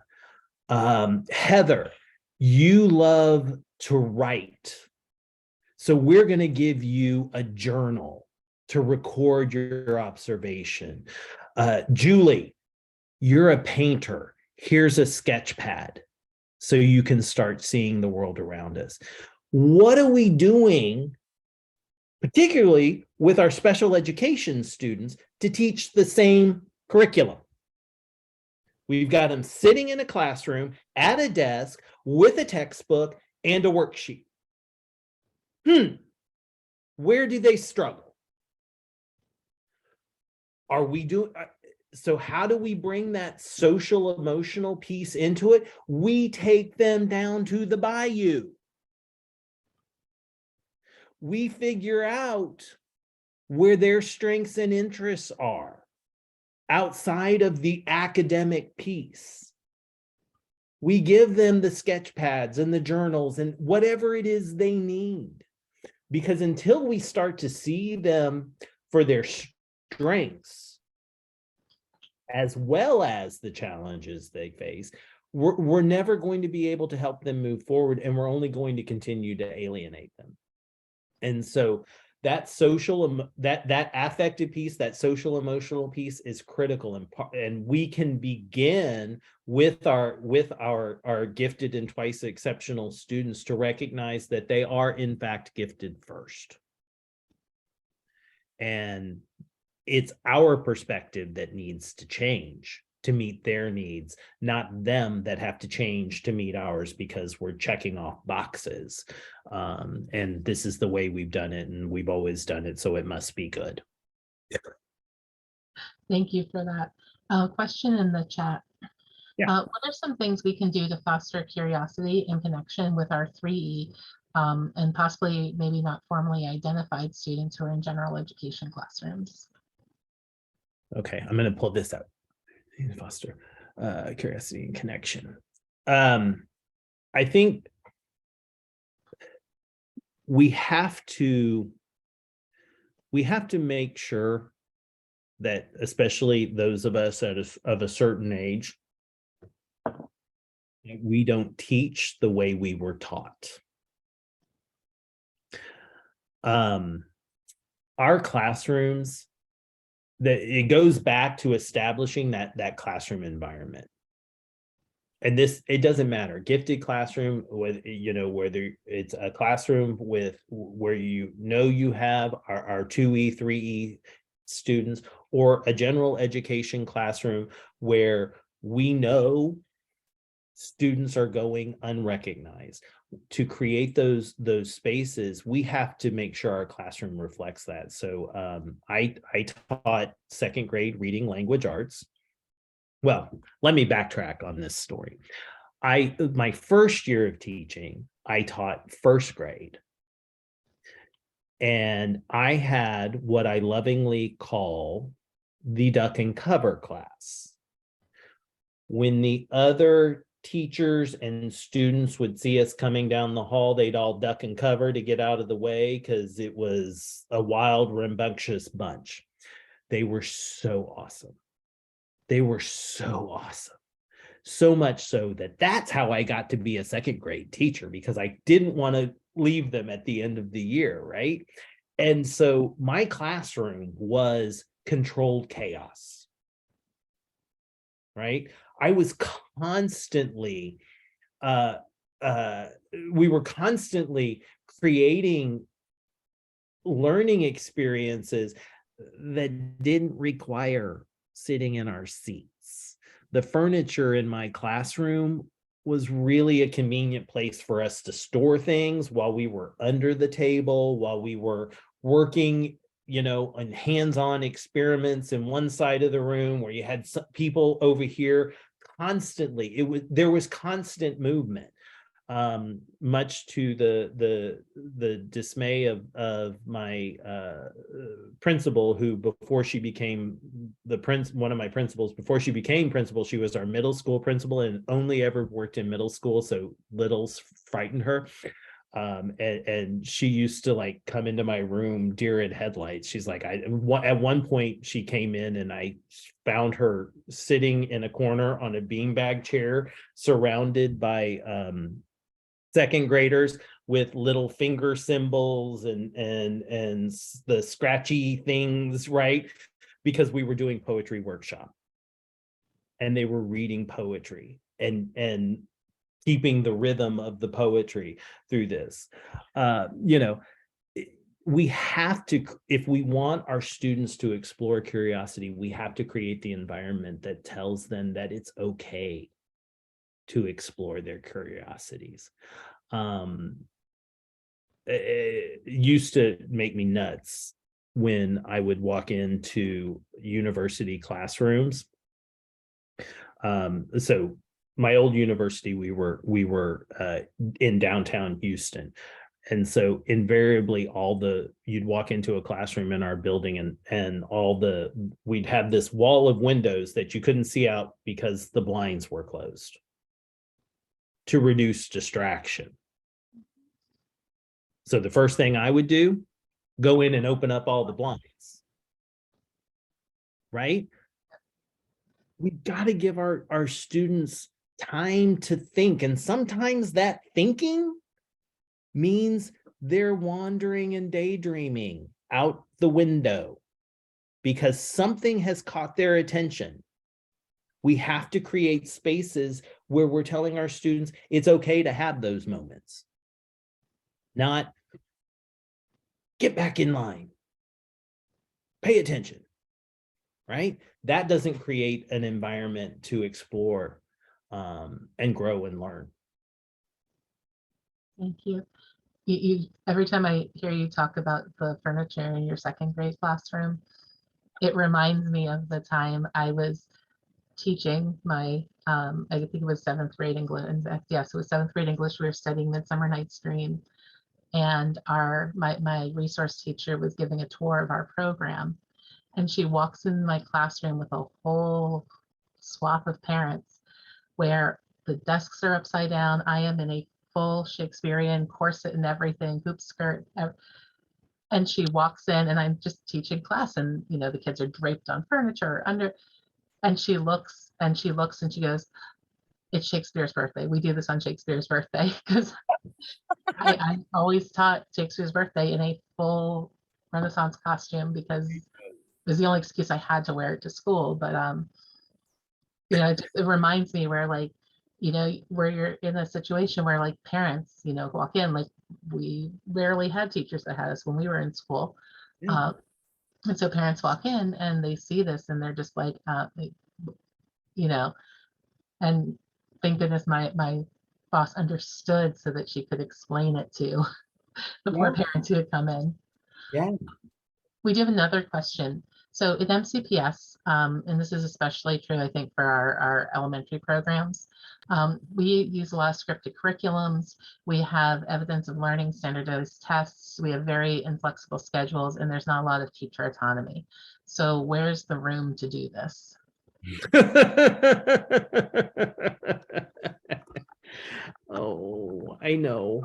Speaker 2: Heather, you love to write, so we're going to give you a journal to record your observation. Julie, you're a painter. Here's a sketch pad so you can start seeing the world around us. What are we doing, particularly with our special education students, to teach the same curriculum? We've got them sitting in a classroom at a desk with a textbook and a worksheet. Where do they struggle? So how do we bring that social emotional piece into it? We take them down to the bayou. We figure out where their strengths and interests are outside of the academic piece. We give them the sketch pads and the journals and whatever it is they need. Because until we start to see them for their strengths, as well as the challenges they face, we're never going to be able to help them move forward, and we're only going to continue to alienate them. And so that that affective piece, that social emotional piece is critical, and we can begin with our gifted and twice exceptional students to recognize that they are in fact gifted first. And it's our perspective that needs to change to meet their needs, not them that have to change to meet ours because we're checking off boxes. And this is the way we've done it, and we've always done it, so it must be good.
Speaker 1: Thank you for that. Question in the chat. What are some things we can do to foster curiosity and connection with our 3E and possibly maybe not formally identified students who are in general education classrooms?
Speaker 2: Okay, I'm going to pull this out. Foster curiosity and connection. I think we have to make sure that, especially those of us of a certain age, we don't teach the way we were taught. Our classrooms, that it goes back to establishing that classroom environment. And this, it doesn't matter, gifted classroom, with, you know, whether it's a classroom with where you have our 2E, 3E students, or a general education classroom where we know students are going unrecognized. To create those spaces, we have to make sure our classroom reflects that. So I taught second grade reading language arts. Well, let me backtrack on this story. My first year of teaching, I taught first grade. And I had what I lovingly call the duck and cover class. When the other teachers and students would see us coming down the hall, they'd all duck and cover to get out of the way because it was a wild, rambunctious bunch. They were so awesome. They were so awesome. So much so that that's how I got to be a second grade teacher, because I didn't want to leave them at the end of the year, right? And so my classroom was controlled chaos, right? I was constantly, we were constantly creating learning experiences that didn't require sitting in our seats. The furniture in my classroom was really a convenient place for us to store things while we were under the table, while we were working, you know, on hands-on experiments in one side of the room, where you had some people over here. Constantly, there was constant movement, much to the dismay of my principal, who, before she became one of my principals, before she became principal, she was our middle school principal and only ever worked in middle school, so littles frightened her. And she used to like come into my room deer in headlights. She's like, at one point she came in and I found her sitting in a corner on a beanbag chair, surrounded by second graders with little finger symbols and the scratchy things, right? Because we were doing poetry workshop and they were reading poetry and keeping the rhythm of the poetry through this. You know, we have to, if we want our students to explore curiosity, we have to create the environment that tells them that it's okay to explore their curiosities. It used to make me nuts when I would walk into university classrooms. So my old university, we were in downtown Houston. And so invariably you'd walk into a classroom in our building and we'd have this wall of windows that you couldn't see out because the blinds were closed to reduce distraction. So the first thing I would do, go in and open up all the blinds, right? We've got to give our students time to think. And sometimes that thinking means they're wandering and daydreaming out the window because something has caught their attention. We have to create spaces where we're telling our students it's okay to have those moments. Not get back in line, pay attention, right? That doesn't create an environment to explore and grow and learn.
Speaker 1: Thank you. You every time I hear you talk about the furniture in your second grade classroom, it reminds me of the time I was teaching my, I think it was seventh grade English. Yes, it was seventh grade English. We were studying Midsummer Night's Dream, and my resource teacher was giving a tour of our program, and she walks in my classroom with a whole swath of parents where the desks are upside down. I am in a full Shakespearean corset and everything, hoop skirt. And she walks in, and I'm just teaching class, and the kids are draped on furniture under, and she looks and she looks and she goes, "It's Shakespeare's birthday. We do this on Shakespeare's birthday." Because I always taught Shakespeare's birthday in a full Renaissance costume because it was the only excuse I had to wear it to school. But it reminds me where, like, where you're in a situation where, like, parents, walk in, like, we rarely had teachers that had us when we were in school.
Speaker 2: Yeah.
Speaker 1: And so parents walk in and they see this and they're just like, you know, and thank goodness my boss understood so that she could explain it to the poor
Speaker 2: Yeah.
Speaker 1: parents who had come in.
Speaker 2: Yeah.
Speaker 1: We do have another question. So in MCPS, and this is especially true, I think, for our elementary programs, we use a lot of scripted curriculums. We have evidence of learning, standardized tests. We have very inflexible schedules, and there's not a lot of teacher autonomy. So where's the room to do this?
Speaker 2: Oh, I know.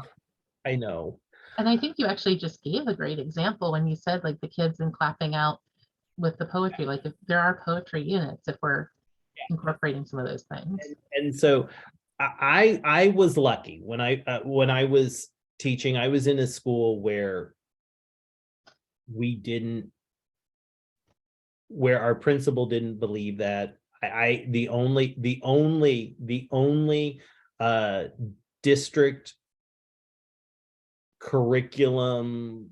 Speaker 2: I know.
Speaker 1: And I think you actually just gave a great example when you said, like, the kids and clapping out with the poetry. Like, if there are poetry units, if we're incorporating some of those things.
Speaker 2: And so I was lucky when I was teaching. I was in a school where our principal didn't believe that. The only district curriculum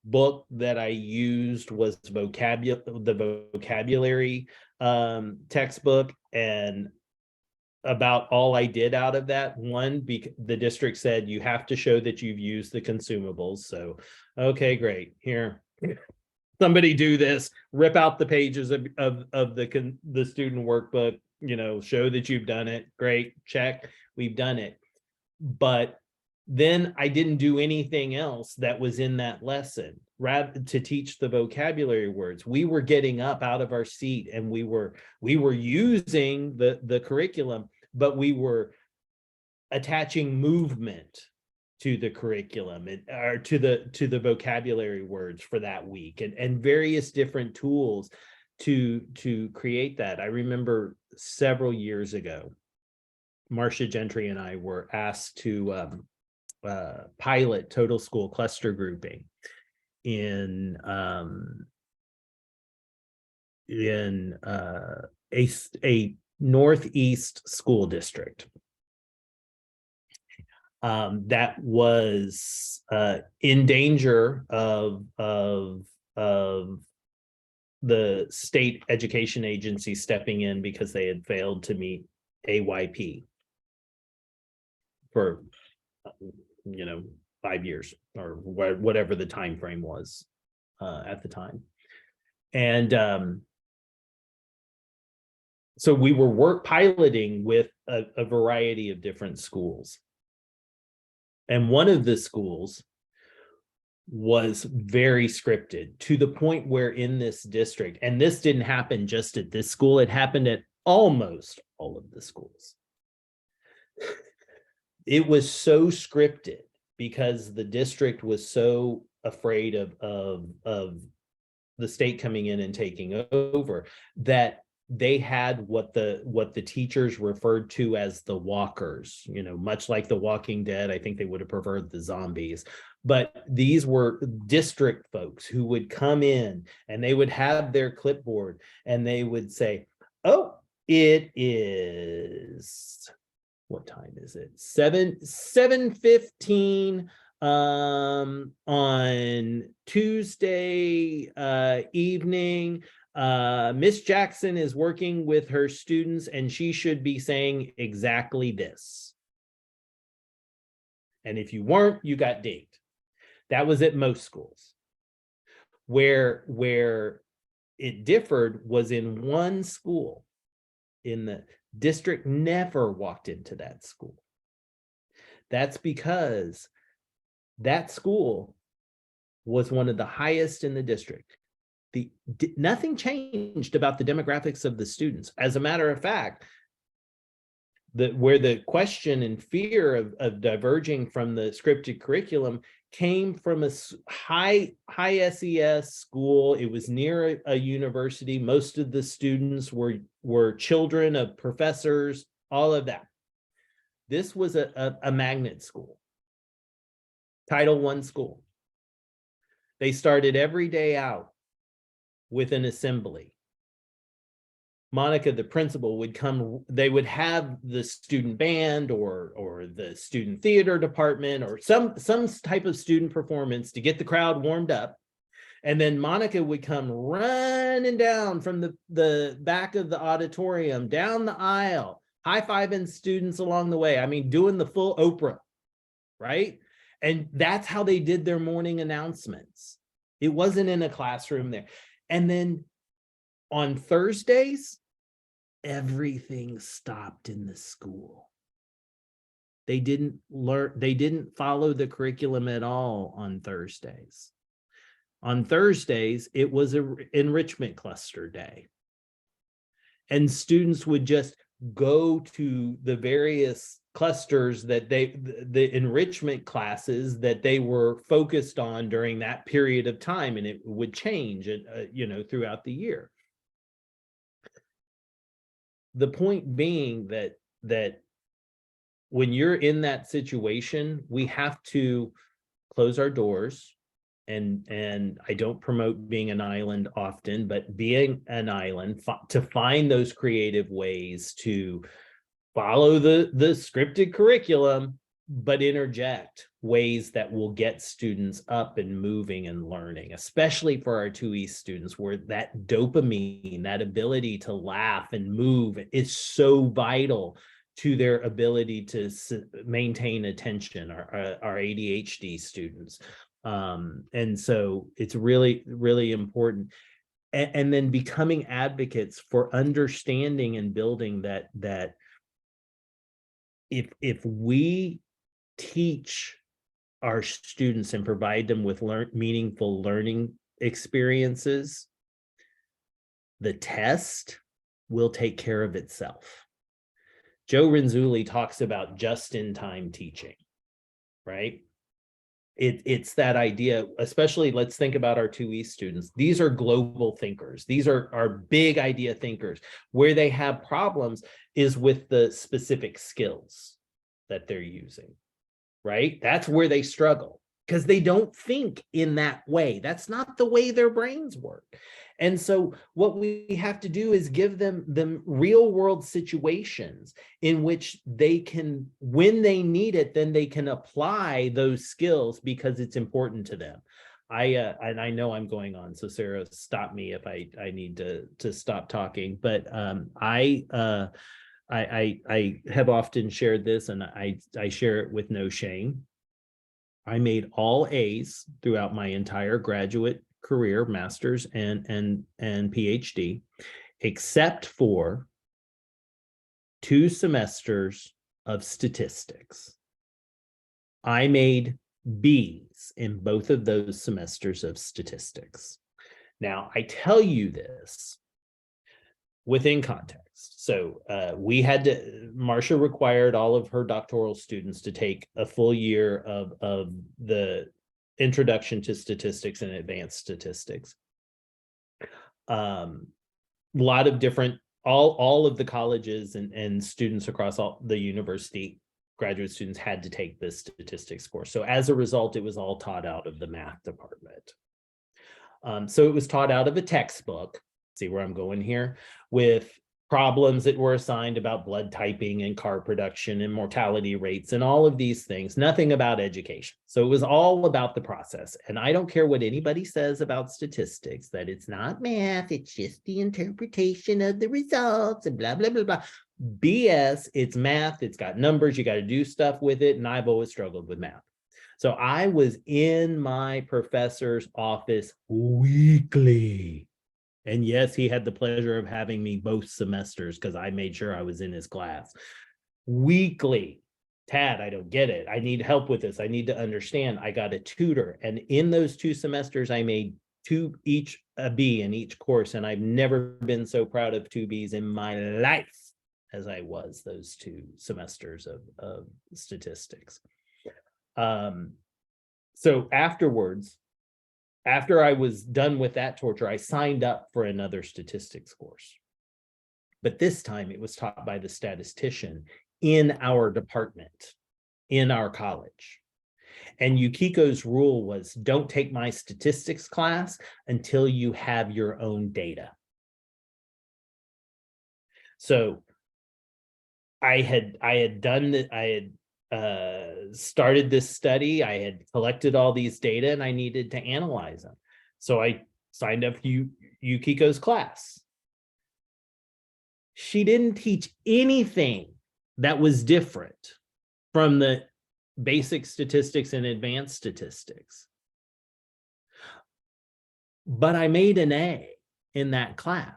Speaker 2: book that I used was the vocabulary textbook, and about all I did out of that. One, the district said you have to show that you've used the consumables. So, okay, great. Here, somebody do this. Rip out the pages of the student workbook. Show that you've done it. Great, check. We've done it. But then I didn't do anything else that was in that lesson. Rather, to teach the vocabulary words, we were getting up out of our seat and we were using the curriculum, but we were attaching movement to the curriculum or to the vocabulary words for that week, and various different tools to create that. I remember several years ago, Marcia Gentry and I were asked to pilot total school cluster grouping in a Northeast school district that was in danger of the state education agency stepping in because they had failed to meet AYP for 5 years or whatever the time frame was at the time. And so we were piloting with a variety of different schools. And one of the schools was very scripted, to the point where in this district, and this didn't happen just at this school, it happened at almost all of the schools. It was so scripted because the district was so afraid of the state coming in and taking over, that they had what the teachers referred to as the walkers, much like The Walking Dead. I think they would have preferred the zombies, but these were district folks who would come in and they would have their clipboard and they would say, "Oh, it is, what time is it? 7:15 on Tuesday evening. Miss Jackson is working with her students and she should be saying exactly this. And if you weren't, you got dinged." That was at most schools. Where it differed was in one school in the district never walked into that school. That's because that school was one of the highest in the district. Nothing changed about the demographics of the students. As a matter of fact, where the question and fear of diverging from the scripted curriculum came from a high SES school. It was near a university. Most of the students were children of professors, all of that. This was a magnet school, Title I school. They started every day out with an assembly. Monica, the principal, would come, they would have the student band or the student theater department or some type of student performance to get the crowd warmed up. And then Monica would come running down from the back of the auditorium, down the aisle, high-fiving students along the way. I mean, doing the full Oprah, right? And that's how they did their morning announcements. It wasn't in a classroom there. And then on Thursdays, everything stopped in the school. They didn't follow the curriculum at all on Thursdays. On Thursdays, it was an enrichment cluster day. And students would just go to the various clusters that the enrichment classes that they were focused on during that period of time, and it would change, throughout the year. The point being that when you're in that situation, we have to close our doors, and I don't promote being an island often, but being an island to find those creative ways to follow the scripted curriculum, but interject ways that will get students up and moving and learning, especially for our 2E students, where that dopamine, that ability to laugh and move is so vital to their ability to maintain attention, our ADHD students. And so it's really, really important. And then becoming advocates for understanding and building that if we teach our students and provide them with meaningful learning experiences, the test will take care of itself. Joe Renzulli talks about just-in-time teaching, right? It's that idea, especially let's think about our 2E students. These are global thinkers. These are big idea thinkers. Where they have problems is with the specific skills that they're using, right? That's where they struggle because they don't think in that way. That's not the way their brains work. And so what we have to do is give them real world situations in which they can, when they need it, then they can apply those skills because it's important to them. And I know I'm going on, so Sarah, stop me if I need to stop talking. But I have often shared this, and I share it with no shame. I made all A's throughout my entire graduate career, master's and PhD, except for 2 semesters of statistics. I made B's in both of those semesters of statistics. Now, I tell you this within context. So Marcia required all of her doctoral students to take a full year of the Introduction to Statistics and Advanced Statistics. A lot of different, all of the colleges and students across all the university, graduate students had to take this statistics course. So as a result, it was all taught out of the math department. So it was taught out of a textbook, see where I'm going here, with problems that were assigned about blood typing and car production and mortality rates and all of these things, nothing about education. So it was all about the process. And I don't care what anybody says about statistics, that it's not math, it's just the interpretation of the results and blah, blah, blah, blah. BS, it's math, it's got numbers, you got to do stuff with it. And I've always struggled with math. So I was in my professor's office weekly And yes, he had the pleasure of having me both semesters because I made sure I was in his class. Weekly, Tad, I don't get it. I need help with this. I need to understand. I got a tutor. And in those 2 semesters, I made a B in each course. And I've never been so proud of 2 Bs in my life as I was those 2 semesters of statistics. So afterwards, after I was done with that torture, I signed up for another statistics course. But this time it was taught by the statistician in our department, in our college. And Yukiko's rule was, don't take my statistics class until you have your own data. So I had done that. I had started this study. I had collected all these data and I needed to analyze them. So I signed up for Yukiko's class. She didn't teach anything that was different from the basic statistics and advanced statistics. But I made an A in that class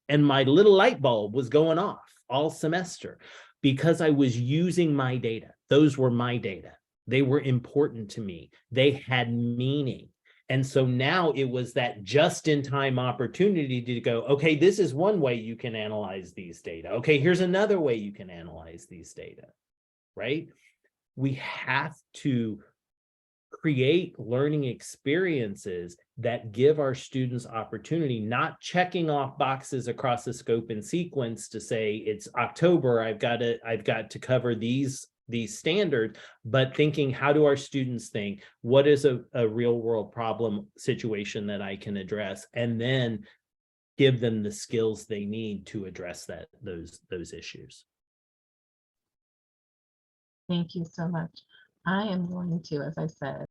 Speaker 2: and my little light bulb was going off all semester because I was using my data. Those were my data. They were important to me. They had meaning. And so now it was that just-in-time opportunity to go, okay, this is one way you can analyze these data. Okay, here's another way you can analyze these data, right? We have to create learning experiences that give our students opportunity, not checking off boxes across the scope and sequence to say it's October, I've got to cover these standards, but thinking, how do our students think? What is a real world problem situation that I can address? And then give them the skills they need to address those issues.
Speaker 1: Thank you so much. I am going to, as I said,